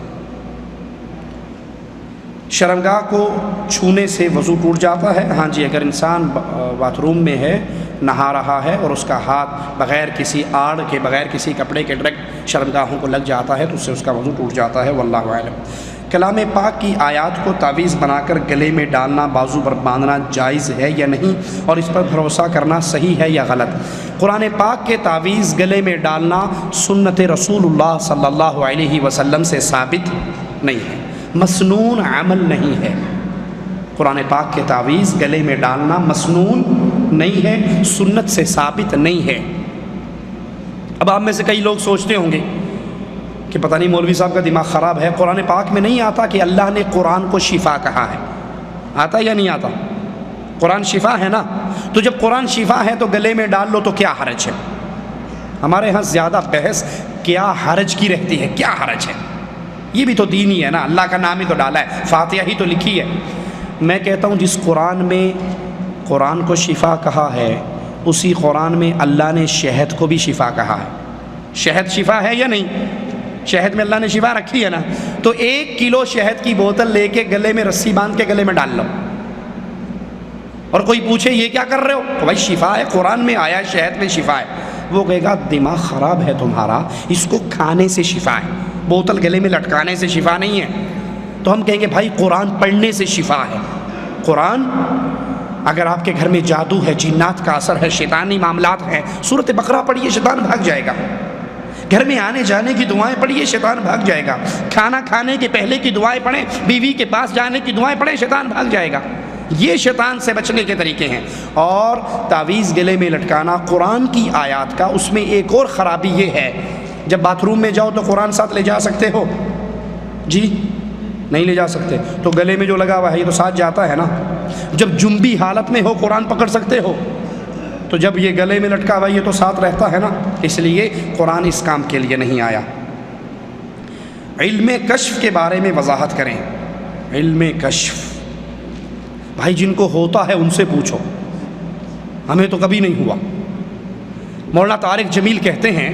شرمگاہ کو چھونے سے وضو ٹوٹ جاتا ہے؟ ہاں جی، اگر انسان باتھ روم میں ہے نہا رہا ہے اور اس کا ہاتھ بغیر کسی آڑ کے بغیر کسی کپڑے کے ڈائریکٹ شرمگاہوں کو لگ جاتا ہے تو اس سے اس کا وضو ٹوٹ جاتا ہے، واللہ اعلم۔ کلام پاک کی آیات کو تعویذ بنا کر گلے میں ڈالنا، بازو پر باندھنا جائز ہے یا نہیں، اور اس پر بھروسہ کرنا صحیح ہے یا غلط؟ قرآن پاک کے تعویذ گلے میں ڈالنا سنت رسول اللہ صلی اللہ علیہ وسلم سے ثابت نہیں ہے، مسنون عمل نہیں ہے۔ قرآن پاک کے تعویذ گلے میں ڈالنا مسنون نہیں ہے، سنت سے ثابت نہیں ہے۔ اب آپ میں سے کئی لوگ سوچتے ہوں گے کہ پتہ نہیں مولوی صاحب کا دماغ خراب ہے، قرآن پاک میں نہیں آتا کہ اللہ نے قرآن کو شفا کہا ہے؟ آتا یا نہیں آتا؟ قرآن شفا ہے نا، تو جب قرآن شفا ہے تو گلے میں ڈال لو تو کیا حرج ہے؟ ہمارے ہاں زیادہ بحث کیا حرج کی رہتی ہے، کیا حرج ہے؟ یہ بھی تو دین ہی ہے نا، اللہ کا نام ہی تو ڈالا ہے، فاتحہ ہی تو لکھی ہے۔ میں کہتا ہوں جس قرآن میں قرآن کو شفا کہا ہے، اسی قرآن میں اللہ نے شہد کو بھی شفا کہا ہے۔ شہد شفا ہے یا نہیں؟ شہد میں اللہ نے شفا رکھی ہے نا، تو 1 کلو شہد کی بوتل لے کے گلے میں رسی باندھ کے گلے میں ڈال لو، اور کوئی پوچھے یہ کیا کر رہے ہو، تو بھائی شفا ہے، قرآن میں آیا ہے شہد میں شفا ہے۔ وہ کہے گا دماغ خراب ہے تمہارا، اس کو کھانے سے شفا ہے، بوتل گلے میں لٹکانے سے شفا نہیں ہے۔ تو ہم کہیں گے بھائی قرآن پڑھنے سے شفا ہے۔ قرآن اگر آپ کے گھر میں جادو ہے، جنات کا اثر ہے، شیطانی معاملات ہیں، سورۃ بقرہ پڑھیے، شیطان بھاگ جائے گا۔ گھر میں آنے جانے کی دعائیں پڑھیے، شیطان بھاگ جائے گا۔ کھانا کھانے کے پہلے کی دعائیں پڑھیں، بیوی کے پاس جانے کی دعائیں پڑھیں، شیطان بھاگ جائے گا۔ یہ شیطان سے بچنے کے طریقے ہیں۔ اور تعویذ گلے میں لٹکانا قرآن کی آیات کا، اس میں ایک اور خرابی یہ ہے، جب باتھ روم میں جاؤ تو قرآن ساتھ لے جا سکتے ہو؟ جی نہیں لے جا سکتے، تو گلے میں جو لگا ہوا ہے یہ تو ساتھ جاتا ہے نا۔ جب جنبی حالت میں ہو قرآن پکڑ سکتے ہو، تو جب یہ گلے میں لٹکا ہوا یہ تو ساتھ رہتا ہے نا، اس لیے قرآن اس کام کے لیے نہیں آیا۔ علم کشف کے بارے میں وضاحت کریں۔ علم کشف بھائی جن کو ہوتا ہے ان سے پوچھو، ہمیں تو کبھی نہیں ہوا۔ مولانا طارق جمیل کہتے ہیں،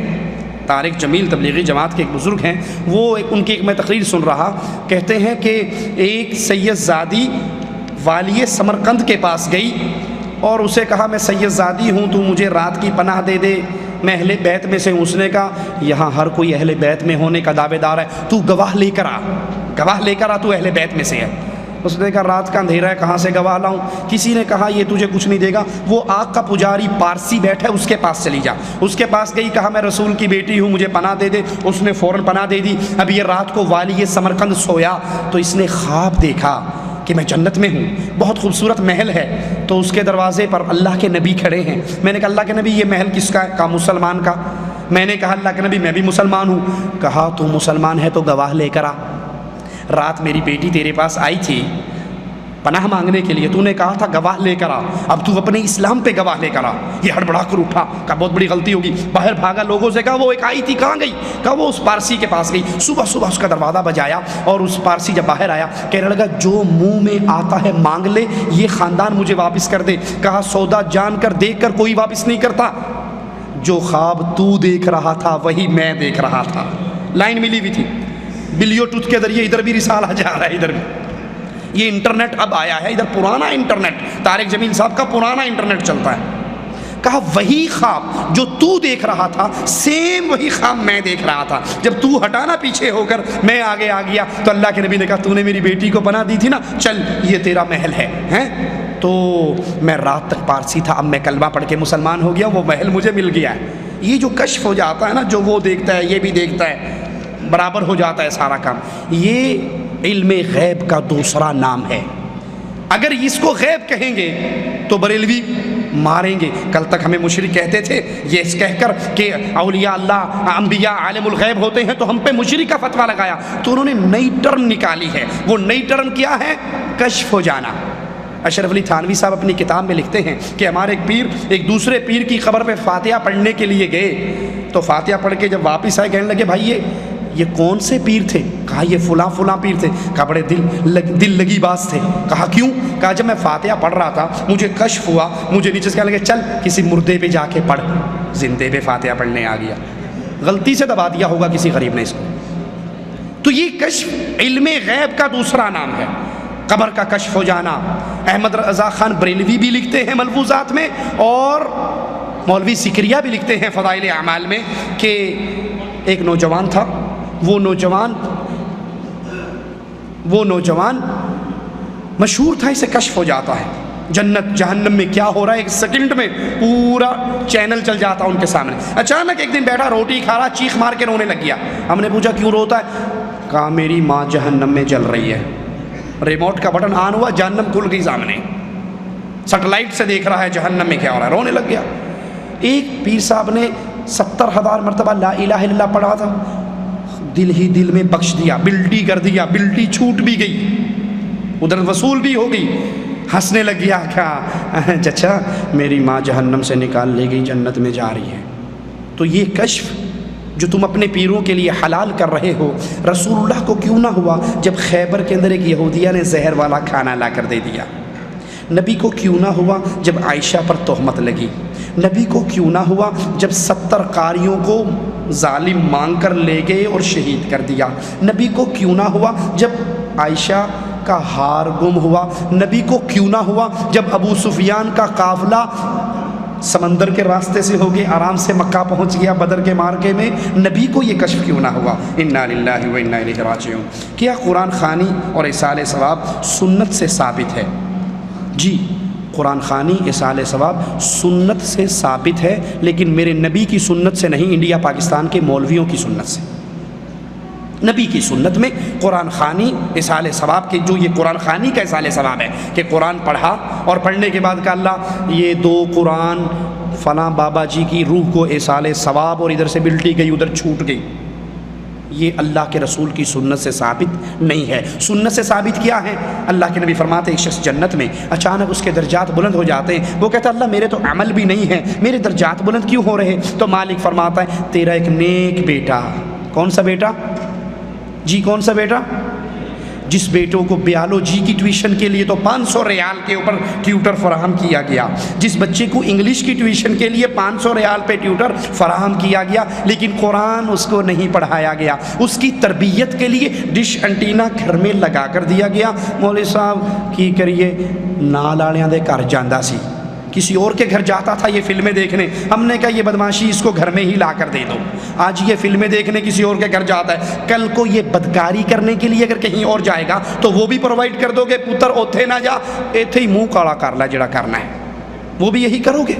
طارق جمیل تبلیغی جماعت کے ایک بزرگ ہیں، وہ ان کی ایک میں تقریر سن رہا، کہتے ہیں کہ ایک سید زادی والی سمرقند کے پاس گئی اور اسے کہا میں سید زادی ہوں، تو مجھے رات کی پناہ دے دے، میں اہل بیت میں سے ہوں۔ اس نے کہا یہاں ہر کوئی اہل بیت میں ہونے کا دعوے دار ہے، تو گواہ لے کر آ، گواہ لے کر آ، تو اہل بیت میں سے ہے۔ اس نے کہا رات کا اندھیرا ہے، کہاں سے گواہ لاؤں؟ کسی نے کہا یہ تجھے کچھ نہیں دے گا، وہ آگ کا پجاری پارسی بیٹھا ہے اس کے پاس چلی جا۔ اس کے پاس گئی، کہا میں رسول کی بیٹی ہوں، مجھے پناہ دے دے۔ اس نے فوراً پناہ دے دی۔ اب یہ رات کو والی سمرقند سویا تو اس نے خواب دیکھا کہ میں جنت میں ہوں، بہت خوبصورت محل ہے، تو اس کے دروازے پر اللہ کے نبی کھڑے ہیں۔ میں نے کہا اللہ کے نبی یہ محل کس کا ہے؟ کہا مسلمان کا۔ میں نے کہا اللہ کے نبی میں بھی مسلمان ہوں۔ کہا تو مسلمان ہے تو گواہ لے کر آ، رات میری بیٹی تیرے پاس آئی تھی پناہ مانگنے کے لیے، تو نے کہا تھا گواہ لے کر آ، اب تو اپنے اسلام پہ گواہ لے کر آ۔ یہ ہڑبڑا کر اٹھا، کہا بہت بڑی غلطی ہوگی، باہر بھاگا، لوگوں سے کہا وہ ایک آئی تھی کہاں گئی؟ کہا وہ اس پارسی کے پاس گئی۔ صبح صبح اس کا دروازہ بجایا اور اس پارسی جب باہر آیا کہنے لگا جو منہ میں آتا ہے مانگ لے، یہ خاندان مجھے واپس کر دے۔ کہا سودا جان کر دیکھ کر کوئی واپس نہیں کرتا، جو خواب تو دیکھ رہا تھا وہی میں دیکھ رہا تھا۔ لائن ملی ہوئی تھی، بلیوٹوتھ کے ذریعے ادھر بھی رسالہ جا رہا ہے، ادھر بھی۔ یہ انٹرنیٹ اب آیا ہے، ادھر پرانا انٹرنیٹ، طارق جمیل صاحب کا پرانا انٹرنیٹ چلتا ہے۔ کہا وہی خواب جو تو دیکھ رہا تھا سیم وہی خواب میں دیکھ رہا تھا، جب تو ہٹانا پیچھے ہو کر میں آگے آ گیا تو اللہ کے نبی نے کہا تو نے میری بیٹی کو پناہ دی تھی نا، چل یہ تیرا محل ہے، ہیں؟ تو میں رات تک پارسی تھا، اب میں کلمہ پڑھ کے مسلمان ہو گیا، وہ محل مجھے مل گیا ہے۔ یہ جو کشف ہو جاتا ہے نا، جو وہ دیکھتا ہے یہ بھی دیکھتا ہے، برابر ہو جاتا ہے سارا کام، یہ علم غیب کا دوسرا نام ہے۔ اگر اس کو غیب کہیں گے تو بریلوی ماریں گے۔ کل تک ہمیں مشرک کہتے تھے یہ کہہ کر کہ اولیاء اللہ انبیاء عالم الغیب ہوتے ہیں، تو ہم پہ مشرک کا فتویٰ لگایا، تو انہوں نے نئی ٹرم نکالی ہے۔ وہ نئی ٹرم کیا ہے؟ کشف ہو جانا۔ اشرف علی تھانوی صاحب اپنی کتاب میں لکھتے ہیں کہ ہمارے ایک پیر ایک دوسرے پیر کی قبر پہ فاتحہ پڑھنے کے لیے گئے، تو فاتحہ پڑھ کے جب واپس آئے کہنے لگے بھائی یہ کون سے پیر تھے؟ کہا یہ فلاں فلاں پیر تھے۔ کہا بڑے دل لگی باز تھے۔ کہا کیوں؟ کہا جب میں فاتحہ پڑھ رہا تھا مجھے کشف ہوا، مجھے نیچے سے کہنے لگے چل کسی مردے پہ جا کے پڑھ، زندے پہ فاتحہ پڑھنے آ گیا، غلطی سے دبا دیا ہوگا کسی غریب نے اس کو۔ تو یہ کشف علم غیب کا دوسرا نام ہے، قبر کا کشف ہو جانا۔ احمد رضا خان بریلوی بھی لکھتے ہیں ملفوظات میں، اور مولوی سکریہ بھی لکھتے ہیں فضائل اعمال میں کہ ایک نوجوان تھا، وہ نوجوان مشہور تھا، اسے کشف ہو جاتا ہے جنت جہنم میں کیا ہو رہا ہے، ایک سیکنڈ میں پورا چینل چل جاتا ان کے سامنے۔ اچانک ایک دن بیٹھا روٹی کھا رہا، چیخ مار کے رونے لگ گیا۔ ہم نے پوچھا کیوں روتا ہے؟ کہا میری ماں جہنم میں جل رہی ہے۔ ریموٹ کا بٹن آن ہوا، جہنم کھل گئی سامنے، سیٹلائٹ سے دیکھ رہا ہے جہنم میں کیا ہو رہا ہے، رونے لگ گیا۔ ایک پیر صاحب نے 70,000 مرتبہ لا الہ الا اللہ پڑھا تھا، دل ہی دل میں بخش دیا، بلٹی کر دیا، بلٹی چھوٹ بھی گئی، ادھر وصول بھی ہو گئی، ہنسنے لگ گیا۔ کیا چچا میری ماں جہنم سے نکال لے گئی، جنت میں جا رہی ہے۔ تو یہ کشف جو تم اپنے پیروں کے لیے حلال کر رہے ہو، رسول اللہ کو کیوں نہ ہوا جب خیبر کے اندر ایک یہودیہ نے زہر والا کھانا لا کر دے دیا؟ نبی کو کیوں نہ ہوا جب عائشہ پر تہمت لگی؟ نبی کو کیوں نہ ہوا جب 70 قاریوں کو ظالم مانگ کر لے گئے اور شہید کر دیا؟ نبی کو کیوں نہ ہوا جب عائشہ کا ہار گم ہوا؟ نبی کو کیوں نہ ہوا جب ابو سفیان کا قافلہ سمندر کے راستے سے ہو گئے، آرام سے مکہ پہنچ گیا بدر کے مارکے میں؟ نبی کو یہ کشف کیوں نہ ہوا؟ انا للہ و انا الیہ راجعون۔ کیا قرآن خوانی اور اصال ثواب سنت سے ثابت ہے؟ جی، قرآن خوانی اصال ثواب سنت سے ثابت ہے، لیکن میرے نبی کی سنت سے نہیں، انڈیا پاکستان کے مولویوں کی سنت سے۔ نبی کی سنت میں قرآن خوانی اصال ثواب کے، جو یہ قرآن خوانی کا اصال ثواب ہے کہ قرآن پڑھا اور پڑھنے کے بعد کہا اللہ یہ 2 قرآن فلاں بابا جی کی روح کو اصال ثواب، اور ادھر سے بلٹی گئی ادھر چھوٹ گئی، یہ اللہ کے رسول کی سنت سے ثابت نہیں ہے۔ سنت سے ثابت کیا ہے؟ اللہ کے نبی فرماتے ہیں ایک شخص جنت میں اچانک اس کے درجات بلند ہو جاتے ہیں، وہ کہتا ہے اللہ میرے تو عمل بھی نہیں ہے، میرے درجات بلند کیوں ہو رہے؟ تو مالک فرماتا ہے تیرا ایک نیک بیٹا۔ کون سا بیٹا؟ جی کون سا بیٹا؟ جس بیٹوں کو بیالوجی کی ٹیوشن کے لیے تو 500 ریال کے اوپر ٹیوٹر فراہم کیا گیا، جس بچے کو انگلش کی ٹیوشن کے لیے 500 ریال پہ ٹیوٹر فراہم کیا گیا، لیکن قرآن اس کو نہیں پڑھایا گیا، اس کی تربیت کے لیے ڈش انٹینا گھر میں لگا کر دیا گیا۔ مولوی صاحب کی کریے نال والوں دے گھر جاندہ سی، کسی اور کے گھر جاتا تھا یہ فلمیں دیکھنے، ہم نے کہا یہ بدماشی اس کو گھر میں ہی لا کر دے دو، آج یہ فلمیں دیکھنے کسی اور کے گھر جاتا ہے، کل کو یہ بدکاری کرنے کے لیے اگر کہیں اور جائے گا تو وہ بھی پرووائڈ کر دو گے، پتر اوتھے نہ جا ایتھے ہی منہ کالا کر لا جڑا کرنا ہے، وہ بھی یہی کرو گے۔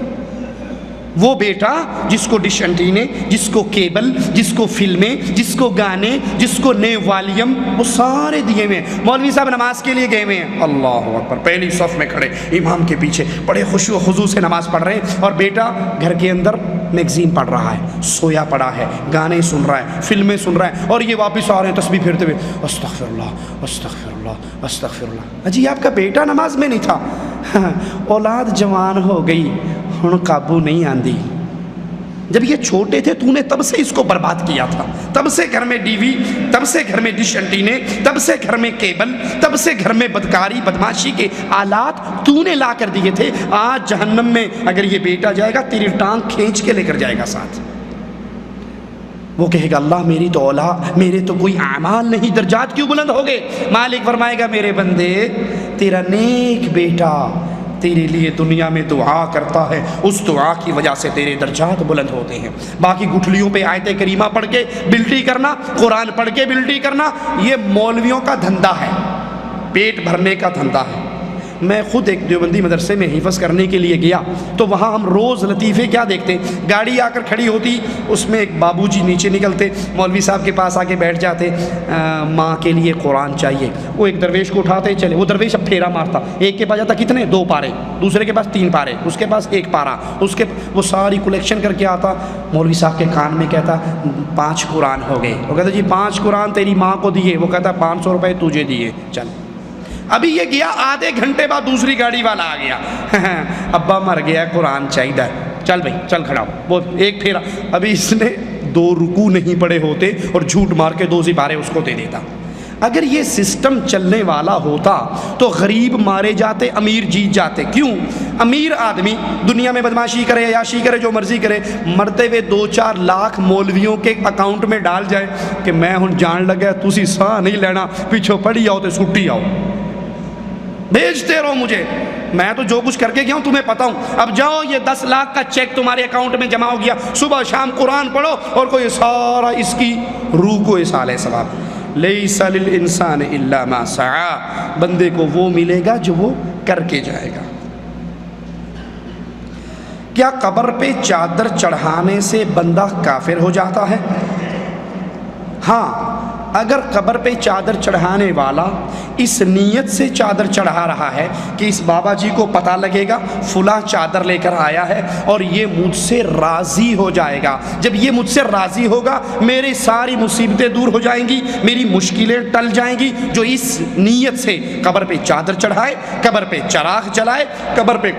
وہ بیٹا جس کو ڈش انٹینے، جس کو کیبل، جس کو فلمیں، جس کو گانے، جس کو نئے والیم، وہ سارے دیے ہوئے ہیں۔ مولوی صاحب نماز کے لیے گئے ہوئے ہیں، اللہ اکبر، پہلی صف میں کھڑے امام کے پیچھے بڑے خشوع و خضوع سے نماز پڑھ رہے ہیں، اور بیٹا گھر کے اندر میگزین پڑھ رہا ہے، سویا پڑا ہے، گانے سن رہا ہے، فلمیں سن رہا ہے، اور یہ واپس آ رہے ہیں تسبیح پھیرتے ہوئے استغفر اللہ استغفر اللہ استغفر اللہ۔ اجی آپ کا بیٹا نماز میں نہیں تھا، اولاد جوان ہو گئی ہن قابو نہیں آندی، جب یہ چھوٹے تھے تو نے تب سے اس کو برباد کیا تھا، تب سے گھر میں ڈی وی، تب سے گھر میں ڈش انٹینے، تب سے گھر میں کیبل، تب سے گھر میں بدکاری بدماشی کے آلات تو نے لا کر دیے تھے۔ آج جہنم میں اگر یہ بیٹا جائے گا تیری ٹانگ کھینچ کے لے کر جائے گا ساتھ، وہ کہے گا اللہ میری تو اولاد، میرے تو کوئی اعمال نہیں، درجات کیوں بلند ہو گئے؟ مالک فرمائے گا میرے بندے تیرا نیک بیٹا تیرے لیے دنیا میں دعا کرتا ہے، اس دعا کی وجہ سے تیرے درجات بلند ہوتے ہیں۔ باقی گٹھلیوں پہ آیت کریمہ پڑھ کے بلٹی کرنا، قرآن پڑھ کے بلٹی کرنا، یہ مولویوں کا دھندا ہے، پیٹ بھرنے کا دھندا ہے۔ میں خود ایک دیوبندی مدرسے میں حفظ کرنے کے لیے گیا تو وہاں ہم روز لطیفے کیا دیکھتے، گاڑی آ کر کھڑی ہوتی، اس میں ایک بابو جی نیچے نکلتے، مولوی صاحب کے پاس آ کے بیٹھ جاتے، ماں کے لیے قرآن چاہیے، وہ ایک درویش کو اٹھاتے چلے، وہ درویش اب پھیرا مارتا، ایک کے پاس جاتا کتنے 2 پارے، دوسرے کے پاس 3 پارے، اس کے پاس 1 پارا، اس کے وہ ساری کلیکشن کر کے آتا، مولوی صاحب کے کان میں کہتا 5 قرآن ہو گئے، وہ کہتا جی 5 قرآن تیری ماں کو دیے، وہ کہتا 500 روپے تجھے دیے، چل۔ ابھی یہ گیا، آدھے گھنٹے بعد دوسری گاڑی والا آ گیا، ابا مر گیا قرآن چاہیے، چل بھائی چل کھڑا ہو، وہ ایک پھیرا، ابھی اس نے 2 رکوع نہیں پڑے ہوتے اور جھوٹ مار کے 2 سپارے اس کو دے دیتا۔ اگر یہ سسٹم چلنے والا ہوتا تو غریب مارے جاتے، امیر جیت جاتے۔ کیوں؟ امیر آدمی دنیا میں بدماشی کرے، عیاشی کرے، جو مرضی کرے، مرتے ہوئے 2-4 لاکھ مولویوں کے اکاؤنٹ میں ڈال جائے کہ میں ہن جان لگا تسی ساہ نہیں لینا، پیچھو پڑھی آؤ تو سٹی آؤ، بھیجتے رہو مجھے، میں تو جو کچھ کر کے گیا ہوں تمہیں پتا ہوں، اب جاؤ یہ 10 لاکھ کا چیک تمہارے اکاؤنٹ میں جمع ہو گیا، صبح شام قرآن پڑھو اور کوئی سارا اس کی روح کو اصال ہے ثواب۔ لیس للانسان الا ما سعی، بندے کو وہ ملے گا جو وہ کر کے جائے گا۔ کیا قبر پہ چادر چڑھانے سے بندہ کافر ہو جاتا ہے؟ ہاں، اگر قبر پہ چادر چڑھانے والا اس نیت سے چادر چڑھا رہا ہے کہ اس بابا جی کو پتہ لگے گا فلاں چادر لے کر آیا ہے اور یہ مجھ سے راضی ہو جائے گا، جب یہ مجھ سے راضی ہوگا میری ساری مصیبتیں دور ہو جائیں گی، میری مشکلیں ٹل جائیں گی، جو اس نیت سے قبر پہ چادر چڑھائے، قبر پہ چراغ جلائے، قبر پہ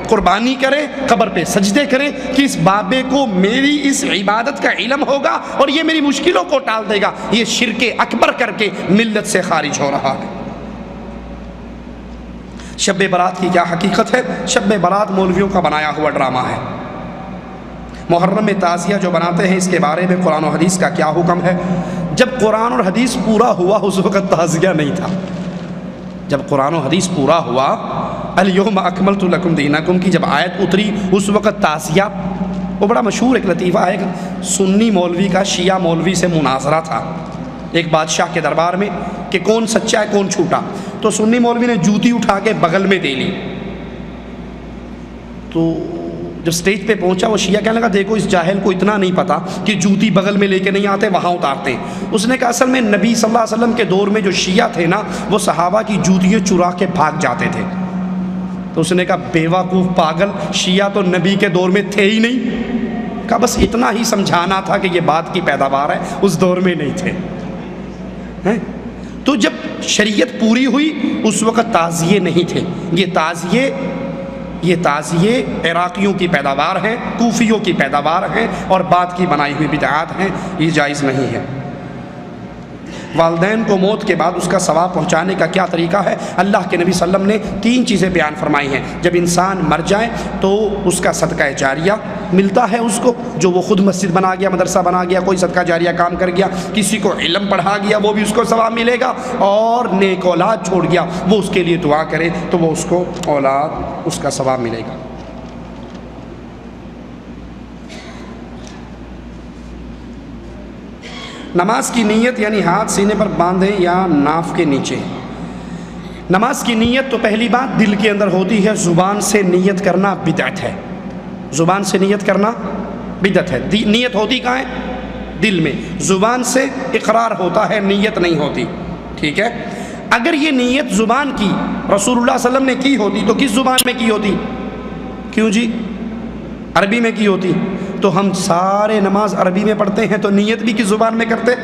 قربانی کرے، قبر پہ سجدے کرے کہ اس بابے کو میری اس عبادت کا علم ہوگا اور یہ میری مشکلوں کو ٹال دے گا، یہ شرک اکبر کر کے ملت سے خارج ہو رہا ہے۔ شب برات کی کیا حقیقت ہے؟ شب برات مولویوں کا بنایا ہوا ڈرامہ ہے۔ محرم میں تعزیہ جو بناتے ہیں اس کے بارے میں قرآن و حدیث کا کیا حکم ہے؟ جب قرآن اور حدیث پورا ہوا اس وقت تعزیہ نہیں تھا، جب قرآن و حدیث پورا ہوا الیوم اکملت لکم دینکم کی جب آیت اتری اس وقت تعزیہ، وہ بڑا مشہور ایک لطیفہ ہے، ایک سنی مولوی کا شیعہ مولوی سے مناظرہ تھا ایک بادشاہ کے دربار میں کہ کون سچا ہے کون جھوٹا، تو سنی مولوی نے جوتی اٹھا کے بغل میں دے لی، تو جب سٹیج پہ پہنچا وہ شیعہ کہنے لگا دیکھو اس جاہل کو اتنا نہیں پتا کہ جوتی بغل میں لے کے نہیں آتے وہاں اتارتے ہیں۔ اس نے کہا اصل میں نبی صلی اللہ علیہ وسلم کے دور میں جو شیعہ تھے نا وہ صحابہ کی جوتیاں چرا کے بھاگ جاتے تھے، تو اس نے کہا بیوقوف پاگل، شیعہ تو نبی کے دور میں تھے ہی نہیں، کہا بس اتنا ہی سمجھانا تھا کہ یہ بات کی پیداوار ہے، اس دور میں نہیں تھے۔ تو جب شریعت پوری ہوئی اس وقت تعزیے نہیں تھے، یہ تعزیے عراقیوں کی پیداوار ہیں، کوفیوں کی پیداوار ہیں اور بعد کی بنائی ہوئی بدعات ہیں، یہ جائز نہیں ہے۔ والدین کو موت کے بعد اس کا ثواب پہنچانے کا کیا طریقہ ہے؟ اللہ کے نبی صلی اللہ علیہ وسلم نے 3 چیزیں بیان فرمائی ہیں۔ جب انسان مر جائے تو اس کا صدقہ جاریہ ملتا ہے اس کو، جو وہ خود مسجد بنا گیا، مدرسہ بنا گیا، کوئی صدقہ جاریہ کام کر گیا، کسی کو علم پڑھا گیا وہ بھی اس کو ثواب ملے گا، اور نیک اولاد چھوڑ گیا وہ اس کے لیے دعا کرے تو وہ اس کو اولاد اس کا ثواب ملے گا۔ نماز کی نیت یعنی ہاتھ سینے پر باندھیں یا ناف کے نیچے؟ نماز کی نیت تو پہلی بات دل کے اندر ہوتی ہے، زبان سے نیت کرنا بدعت ہے، زبان سے نیت کرنا بدعت ہے۔ نیت ہوتی کہاں ہے؟ دل میں، زبان سے اقرار ہوتا ہے، نیت نہیں ہوتی، ٹھیک ہے؟ اگر یہ نیت زبان کی رسول اللہ صلی اللہ علیہ وسلم نے کی ہوتی تو کس زبان میں کی ہوتی؟ کیوں جی؟ عربی میں کی ہوتی، تو ہم سارے نماز عربی میں پڑھتے ہیں تو نیت بھی کس زبان میں کرتے؟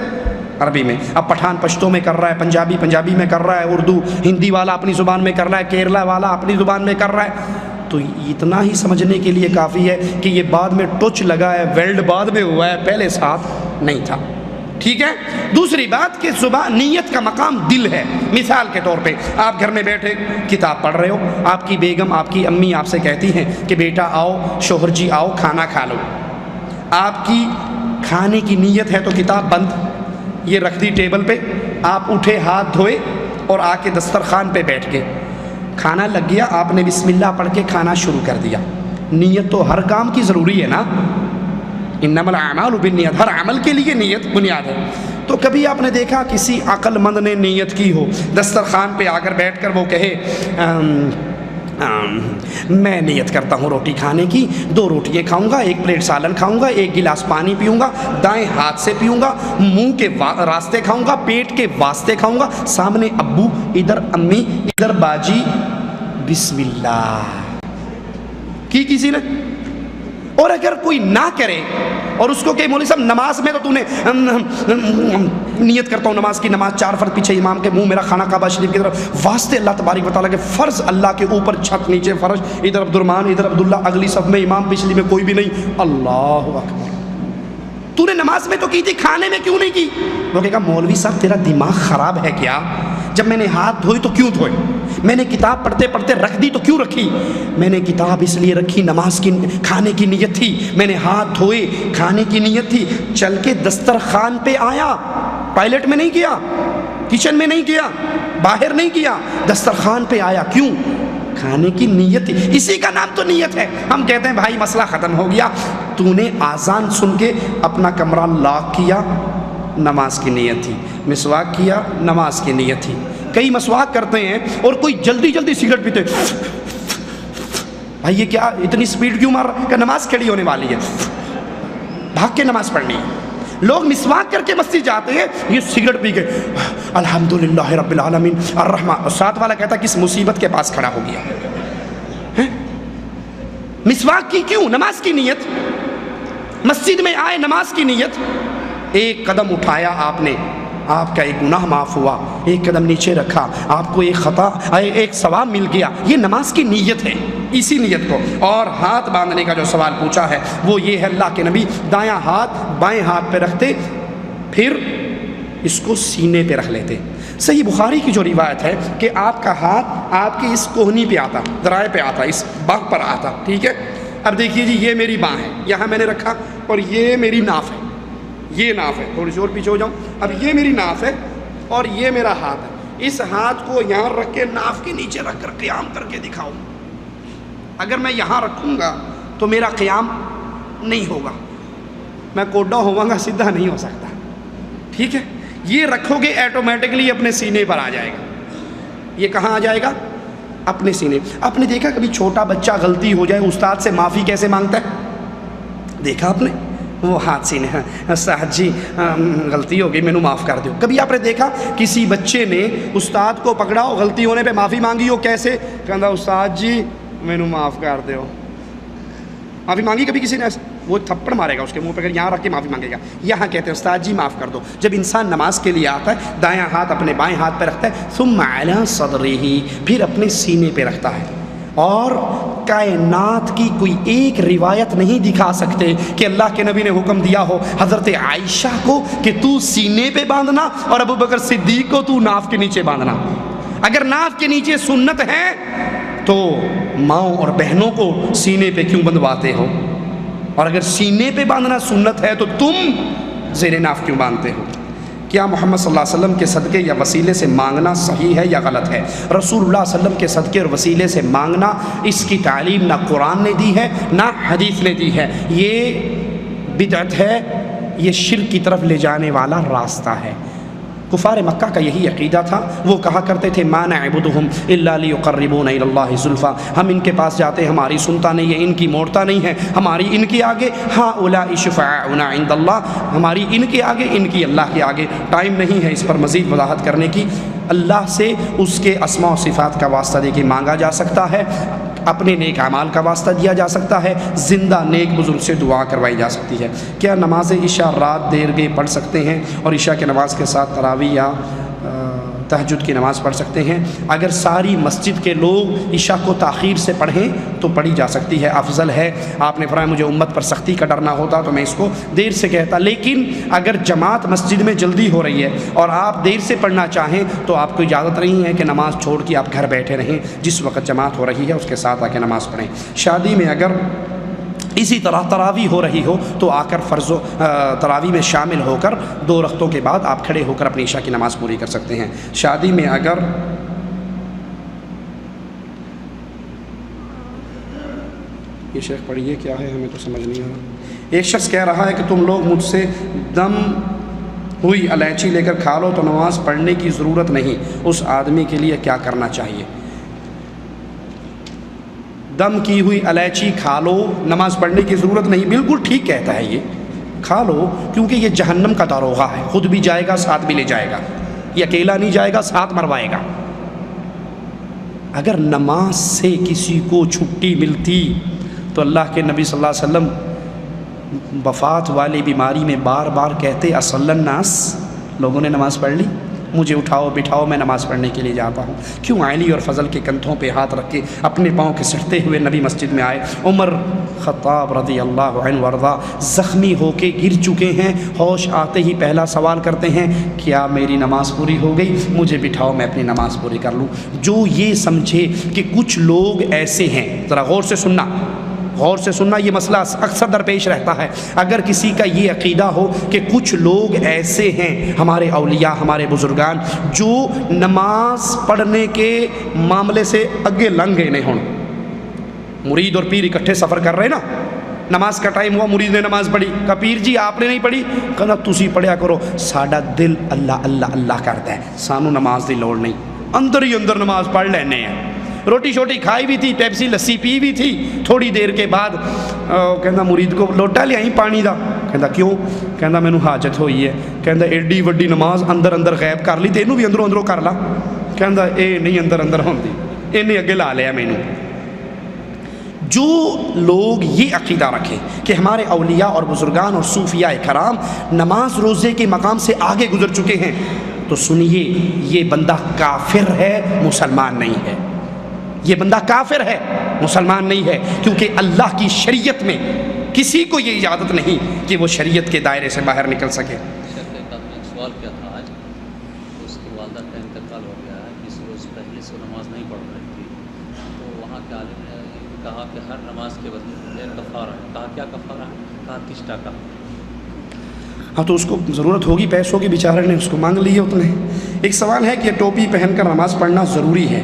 عربی میں۔ اب پٹھان پشتو میں کر رہا ہے، پنجابی میں کر رہا ہے، اردو ہندی والا اپنی زبان میں کر رہا ہے، کیرلا والا اپنی زبان میں کر رہا ہے، تو اتنا ہی سمجھنے کے لیے کافی ہے کہ یہ بعد میں ٹچ لگا ہے، ویلڈ بعد میں ہوا ہے، پہلے ساتھ نہیں تھا، ٹھیک ہے؟ دوسری بات کہ نیت کا مقام دل ہے۔ مثال کے طور پہ آپ گھر میں بیٹھے کتاب پڑھ رہے ہو، آپ کی بیگم آپ کی امی آپ سے کہتی ہیں کہ بیٹا آؤ، شوہر جی آؤ کھانا کھا لو، آپ کی کھانے کی نیت ہے تو کتاب بند، یہ رکھ دی ٹیبل پہ، آپ اٹھے ہاتھ دھوئے اور آ کے دسترخوان پہ بیٹھ گئے، کھانا لگ گیا، آپ نے بسم اللہ پڑھ کے کھانا شروع کر دیا۔ نیت تو ہر کام کی ضروری ہے نا، انما الاعمال بالنیات، ہر عمل کے لیے نیت بنیاد ہے۔ تو کبھی آپ نے دیکھا کسی عقل مند نے نیت کی ہو، دسترخوان پہ آ کر بیٹھ کر وہ کہے میں نیت کرتا ہوں روٹی کھانے کی، 2 روٹیاں کھاؤں گا، 1 پلیٹ سالن کھاؤں گا، 1 گلاس پانی پیوں گا، دائیں ہاتھ سے پیوں گا، منہ کے راستے کھاؤں گا، پیٹ کے واسطے کھاؤں گا، سامنے ابو، ادھر امی، ادھر باجی، بسم اللہ کی کسی نے؟ اور اگر کوئی نہ کرے اور اس کو کہ مولوی صاحب نماز میں تو تو نے نیت کرتا ہوں نماز کی، نماز 4 فرض پیچھے امام کے، منہ میرا خانہ کعبہ شریف کی طرف، واسطے اللہ تبارک و تعالیٰ کے، فرض اللہ کے اوپر چھت نیچے فرض، ادھر عبدالرحمن ادھر عبداللہ، اگلی صف میں امام پچھلی میں کوئی بھی نہیں، اللہ اکبر، تو نے نماز میں تو کی تھی، کھانے میں کیوں نہیں کی؟ وہ کہے گا مولوی صاحب تیرا دماغ خراب ہے کیا؟ جب میں نے ہاتھ دھوئے تو کیوں دھوئے؟ میں نے کتاب پڑھتے پڑھتے رکھ دی تو کیوں رکھی؟ میں نے کتاب اس لیے رکھی، نماز کی کھانے کی نیت تھی، میں نے ہاتھ دھوئے کھانے کی نیت تھی، چل کے دسترخوان پہ آیا، ٹوائلٹ میں نہیں کیا، کچن میں نہیں کیا، باہر نہیں کیا، دسترخوان پہ آیا، کیوں؟ کھانے کی نیت تھی، اسی کا نام تو نیت ہے۔ ہم کہتے ہیں بھائی مسئلہ ختم ہو گیا، تو نے آذان سن کے اپنا کمرہ لاک کیا، نماز کی نیت تھی، مسواک کیا، نماز کی نیت تھی۔ کئی مسواک کرتے ہیں اور کوئی جلدی جلدی سگریٹ پیتے، بھائی یہ کیا اتنی سپیڈ کیوں مار رہا کہ نماز کھڑی ہونے والی ہے، بھاگ کے نماز پڑھنی ہے۔ لوگ مسواک کر کے مسجد جاتے ہیں، یہ سگریٹ پی کے الحمدللہ رب العالمین الرحمن، اور ساتھ والا کہتا کس مصیبت کے پاس کھڑا ہو گیا۔ مسواک کی کیوں؟ نماز کی نیت، مسجد میں آئے نماز کی نیت، ایک قدم اٹھایا آپ نے، آپ کا ایک گناہ معاف ہوا، ایک قدم نیچے رکھا، آپ کو ایک خطا ایک ثواب مل گیا، یہ نماز کی نیت ہے۔ اسی نیت کو، اور ہاتھ باندھنے کا جو سوال پوچھا ہے وہ یہ ہے، اللہ کے نبی دایاں ہاتھ بائیں ہاتھ پہ رکھتے، پھر اس کو سینے پہ رکھ لیتے۔ صحیح بخاری کی جو روایت ہے کہ آپ کا ہاتھ آپ کی اس کوہنی پہ آتا، ذرائع پہ آتا، اس باہ پر آتا، ٹھیک ہے۔ اب دیکھیے جی یہ میری باہ ہے، یہاں میں نے رکھا، اور یہ میری ناف ہے، یہ ناف ہے، تھوڑی سی اور پیچھے ہو جاؤں، اب یہ میری ناف ہے اور یہ میرا ہاتھ ہے، اس ہاتھ کو یہاں رکھ کے ناف کے نیچے رکھ کر قیام کر کے دکھاؤ۔ اگر میں یہاں رکھوں گا تو میرا قیام نہیں ہوگا، میں کوڈا ہوں گا، سیدھا نہیں ہو سکتا، ٹھیک ہے۔ یہ رکھو گے ایٹومیٹکلی اپنے سینے پر آ جائے گا۔ یہ کہاں آ جائے گا؟ اپنے سینے۔ آپ نے دیکھا کبھی چھوٹا بچہ غلطی ہو جائے استاد سے معافی کیسے مانگتا ہے؟ دیکھا آپ نے؟ وہ ہاتھ سینے، استاد جی غلطی ہو گئی مینوں معاف کر دیو۔ کبھی آپ نے دیکھا کسی بچے نے استاد کو پکڑا ہو غلطی ہونے پہ معافی مانگی ہو، کیسے کہندا استاد جی مینوں معاف کر دیو؟ معافی مانگی کبھی کسی نے ایسے؟ وہ تھپڑ مارے گا اس کے منہ پہ، یہاں رکھ کے معافی مانگے گا۔ یہاں کہتے ہیں استاد جی معاف کر دو۔ جب انسان نماز کے لیے آتا ہے دایاں ہاتھ اپنے بائیں ہاتھ پہ رکھتا ہے، ثم علی صدرہ، پھر اپنے سینے پہ رکھتا ہے۔ اور کائنات کی کوئی ایک روایت نہیں دکھا سکتے کہ اللہ کے نبی نے حکم دیا ہو حضرت عائشہ کو کہ تو سینے پہ باندھنا اور ابو بکر صدیق کو تو ناف کے نیچے باندھنا۔ اگر ناف کے نیچے سنت ہے تو ماؤں اور بہنوں کو سینے پہ کیوں بندھواتے ہو؟ اور اگر سینے پہ باندھنا سنت ہے تو تم زیر ناف کیوں باندھتے ہو؟ کیا محمد صلی اللہ علیہ وسلم کے صدقے یا وسیلے سے مانگنا صحیح ہے یا غلط ہے؟ رسول اللہ صلی اللہ علیہ وسلم کے صدقے اور وسیلے سے مانگنا، اس کی تعلیم نہ قرآن نے دی ہے نہ حدیث نے دی ہے، یہ بدعت ہے، یہ شرک کی طرف لے جانے والا راستہ ہے۔ کفار مکہ کا یہی عقیدہ تھا، وہ کہا کرتے تھے ما نعبدہم الا لیقربونا الی اللہ زلفیٰ، ہم ان کے پاس جاتے ہماری سنتا نہیں ہے، ان کی موڑتا نہیں ہے، ہماری ان کے آگے ہؤلاء شفعاؤنا عند اللہ، ہماری ان کے آگے، ان کی اللہ کے آگے۔ ٹائم نہیں ہے اس پر مزید وضاحت کرنے کی۔ اللہ سے اس کے اسماء و صفات کا واسطہ دے کے مانگا جا سکتا ہے، اپنے نیک اعمال کا واسطہ دیا جا سکتا ہے، زندہ نیک بزرگ سے دعا کروائی جا سکتی ہے۔ کیا نماز عشاء رات دیر گئے پڑھ سکتے ہیں اور عشاء کی نماز کے ساتھ تراویح یا تہجد کی نماز پڑھ سکتے ہیں؟ اگر ساری مسجد کے لوگ عشاء کو تاخیر سے پڑھیں تو پڑھی جا سکتی ہے، افضل ہے۔ آپ نے فرمایا مجھے امت پر سختی کا ڈر نہ ہوتا تو میں اس کو دیر سے کہتا، لیکن اگر جماعت مسجد میں جلدی ہو رہی ہے اور آپ دیر سے پڑھنا چاہیں تو آپ کو اجازت نہیں ہے کہ نماز چھوڑ کے آپ گھر بیٹھے رہیں، جس وقت جماعت ہو رہی ہے اس کے ساتھ آ کے نماز پڑھیں۔ شادی میں اگر اسی طرح تراویح ہو رہی ہو تو آ کر فرض و تراویح میں شامل ہو کر 2 رکعتوں کے بعد آپ کھڑے ہو کر اپنی عشاء کی نماز پوری کر سکتے ہیں۔ شادی میں اگر یہ شیخ پڑھیے کیا ہے ہمیں تو سمجھ نہیں آ رہا۔ ایک شخص کہہ رہا ہے کہ تم لوگ مجھ سے دم ہوئی الائچی لے کر کھا لو تو نماز پڑھنے کی ضرورت نہیں، اس آدمی کے لیے کیا کرنا چاہیے؟ دم کی ہوئی الائچی کھا لو نماز پڑھنے کی ضرورت نہیں، بالکل ٹھیک کہتا ہے، یہ کھا لو کیونکہ یہ جہنم کا داروغہ ہے، خود بھی جائے گا ساتھ بھی لے جائے گا، یہ اکیلا نہیں جائے گا ساتھ مروائے گا۔ اگر نماز سے کسی کو چھٹی ملتی تو اللہ کے نبی صلی اللہ علیہ وسلم وفات والی بیماری میں بار بار کہتے اصلی الناس، لوگوں نے نماز پڑھ لی، مجھے اٹھاؤ بٹھاؤ میں نماز پڑھنے کے لیے جاتا ہوں۔ کیوں علی اور فضل کے کندھوں پہ ہاتھ رکھ کے اپنے پاؤں کے سٹتے ہوئے نبی مسجد میں آئے؟ عمر خطاب رضی اللہ عنہ وارضا زخمی ہو کے گر چکے ہیں، ہوش آتے ہی پہلا سوال کرتے ہیں کیا میری نماز پوری ہو گئی؟ مجھے بٹھاؤ میں اپنی نماز پوری کر لوں۔ جو یہ سمجھے کہ کچھ لوگ ایسے ہیں، ذرا غور سے سننا، غور سے سننا، یہ مسئلہ اکثر درپیش رہتا ہے۔ اگر کسی کا یہ عقیدہ ہو کہ کچھ لوگ ایسے ہیں ہمارے اولیاء، ہمارے بزرگان، جو نماز پڑھنے کے معاملے سے اگے لنگے نہیں ہوں، مرید اور پیر اکٹھے سفر کر رہے نا، نماز کا ٹائم ہوا، مرید نے نماز پڑھی، کہا پیر جی آپ نے نہیں پڑھی، کہا تسی پڑھیا کرو، ساڈا دل اللہ اللہ اللہ کرتا ہے، سانو نماز دی لوڑ نہیں، اندر ہی اندر نماز پڑھ لینے ہیں۔ روٹی شوٹی کھائی بھی تھی، پیپسی لسی پی بھی تھی، تھوڑی دیر کے بعد کہندا مرید کو لوٹا لیائی پانی دا، کہندا کیوں، کہندا مینوں حاجت ہوئی ہے، کہندا ایڈی وڈی نماز اندر اندر غائب کر لی تے اینوں بھی اندروں اندروں کر لا، کہندا اے نہیں اندر اندر ہوندی، اینے اگے لا لیا مینوں۔ جو لوگ یہ عقیدہ رکھیں کہ ہمارے اولیاء اور بزرگان اور صوفیاء کرام نماز روزے کے مقام سے آگے گزر چکے ہیں، تو سنیے یہ بندہ کافر ہے، مسلمان نہیں ہے، یہ بندہ کافر ہے، مسلمان نہیں ہے، کیونکہ اللہ کی شریعت میں کسی کو یہ اجازت نہیں کہ وہ شریعت کے دائرے سے باہر نکل سکے۔ ایک سوال کیا تھا آج، اس کی والدہ کا انتقال ہو گیا ہے، اس روز پہلے سے نماز نہیں پڑھ رہی تھی، تو وہاں کے عالم نے کہا کہ ہر نماز کے بدلے کفارہ ہے، کہا کیا کفارہ ہے، کہا کشتا کا۔ ہاں تو اس کو ضرورت ہوگی پیسوں کی، بیچارے نے اس کو مانگ لیے اتنے۔ ایک سوال ہے کہ ٹوپی پہن کر نماز پڑھنا ضروری ہے؟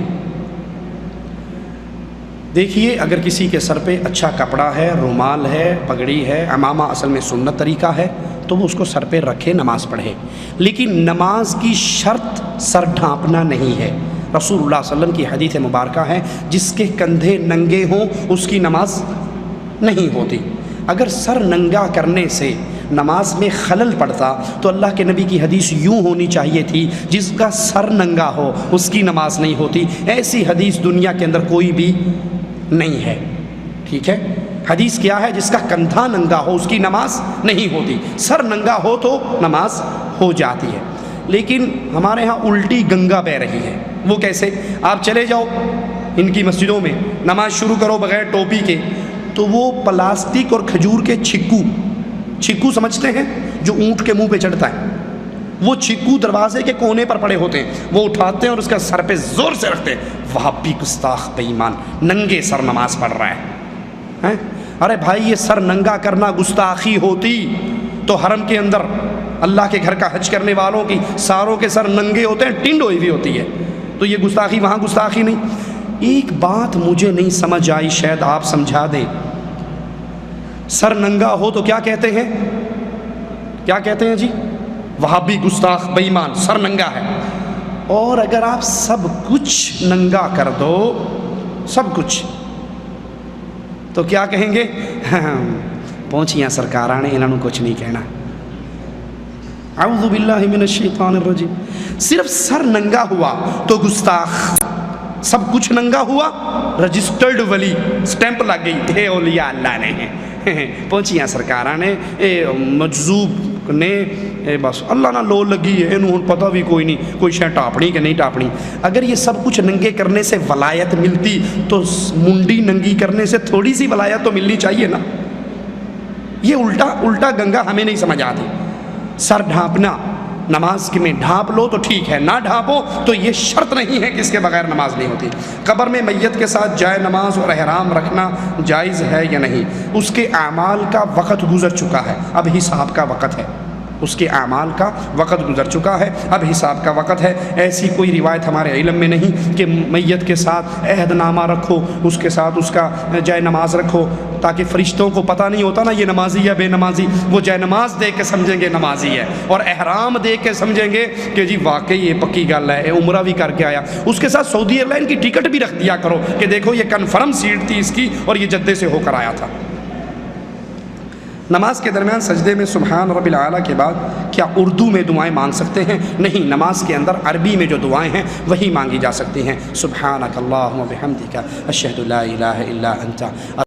دیکھیے، اگر کسی کے سر پہ اچھا کپڑا ہے، رومال ہے، پگڑی ہے، عمامہ اصل میں سنت طریقہ ہے، تو وہ اس کو سر پہ رکھے نماز پڑھے، لیکن نماز کی شرط سر ڈھانپنا نہیں ہے۔ رسول اللہ صلی اللہ علیہ وسلم کی حدیث مبارکہ ہے، جس کے کندھے ننگے ہوں اس کی نماز نہیں ہوتی۔ اگر سر ننگا کرنے سے نماز میں خلل پڑتا تو اللہ کے نبی کی حدیث یوں ہونی چاہیے تھی، جس کا سر ننگا ہو اس کی نماز نہیں ہوتی۔ ایسی حدیث دنیا کے اندر کوئی بھی نہیں ہے، ٹھیک ہے؟ حدیث کیا ہے؟ جس کا کندھا ننگا ہو اس کی نماز نہیں ہوتی، سر ننگا ہو تو نماز ہو جاتی ہے۔ لیکن ہمارے ہاں الٹی گنگا بہہ رہی ہے۔ وہ کیسے؟ آپ چلے جاؤ ان کی مسجدوں میں، نماز شروع کرو بغیر ٹوپی کے، تو وہ پلاسٹک اور کھجور کے چھکو سمجھتے ہیں جو اونٹ کے منہ پہ چڑھتا ہے، وہ چھکو دروازے کے کونے پر پڑے ہوتے ہیں، وہ اٹھاتے ہیں اور اس کا سر پہ زور سے رکھتے ہیں۔ وہابی گستاخ بے ایمان، ننگے سر نماز پڑھ رہا ہے۔ ارے بھائی، یہ سر ننگا کرنا گستاخی ہوتی تو حرم کے اندر اللہ کے گھر کا حج کرنے والوں کی ساروں کے سر ننگے ہوتے ہیں، ٹنڈ ہوئی بھی ہوتی ہے، تو یہ گستاخی وہاں گستاخی نہیں۔ ایک بات مجھے نہیں سمجھ آئی، شاید آپ سمجھا دیں۔ سر ننگا ہو تو کیا کہتے ہیں؟ کیا کہتے ہیں جی؟ وہابی گستاخ بے ایمان، سر ننگا ہے۔ اور اگر آپ سب کچھ ننگا کر دو، سب کچھ، تو کیا کہیں گے؟ پہنچیاں سرکاراں نے، انہوں کچھ نہیں کہنا۔ اعوذ باللہ من الشیطان الرجیم۔ صرف سر ننگا ہوا تو گستاخ، سب کچھ ننگا ہوا رجسٹرڈ ولی، سٹیمپ لگ گئی، تھے اولیاء اللہ نے، پہنچیاں سرکاراں نے، مجذوب نے، بس اللہ نہ لو لگی ہے، انہوں پتہ بھی کوئی نہیں، کوئی شے ٹاپنی کہ نہیں ٹاپنی۔ اگر یہ سب کچھ ننگے کرنے سے ولایت ملتی تو منڈی ننگی کرنے سے تھوڑی سی ولایت تو ملنی چاہیے نا۔ یہ الٹا گنگا ہمیں نہیں سمجھ آتی۔ سر ڈھانپنا، نماز میں ڈھانپ لو تو ٹھیک ہے، نہ ڈھانپو تو یہ شرط نہیں ہے کہ اس کے بغیر نماز نہیں ہوتی۔ قبر میں میت کے ساتھ جائے نماز اور احرام رکھنا جائز ہے یا نہیں؟ اس کے اعمال کا وقت گزر چکا ہے، اب حساب کا وقت ہے، اس کے اعمال کا وقت گزر چکا ہے، اب حساب کا وقت ہے۔ ایسی کوئی روایت ہمارے علم میں نہیں کہ میت کے ساتھ عہد نامہ رکھو، اس کے ساتھ اس کا جائے نماز رکھو، تاکہ فرشتوں کو پتہ نہیں ہوتا نا یہ نمازی یا بے نمازی، وہ جائے نماز دیکھ کے سمجھیں گے نمازی ہے، اور احرام دیکھ کے سمجھیں گے کہ جی واقعی یہ پکی گل ہے، عمرہ بھی کر کے آیا۔ اس کے ساتھ سعودی ایئر لائن کی ٹکٹ بھی رکھ دیا کرو کہ دیکھو یہ کنفرم سیٹ تھی اس کی اور یہ جدے سے ہو کر آیا تھا۔ نماز کے درمیان سجدے میں سبحان رب العالی کے بعد کیا اردو میں دعائیں مانگ سکتے ہیں؟ نہیں، نماز کے اندر عربی میں جو دعائیں ہیں وہی مانگی جا سکتی ہیں۔ سبحانک اللہم و بحمدک، اشہد لا الہ الا انت۔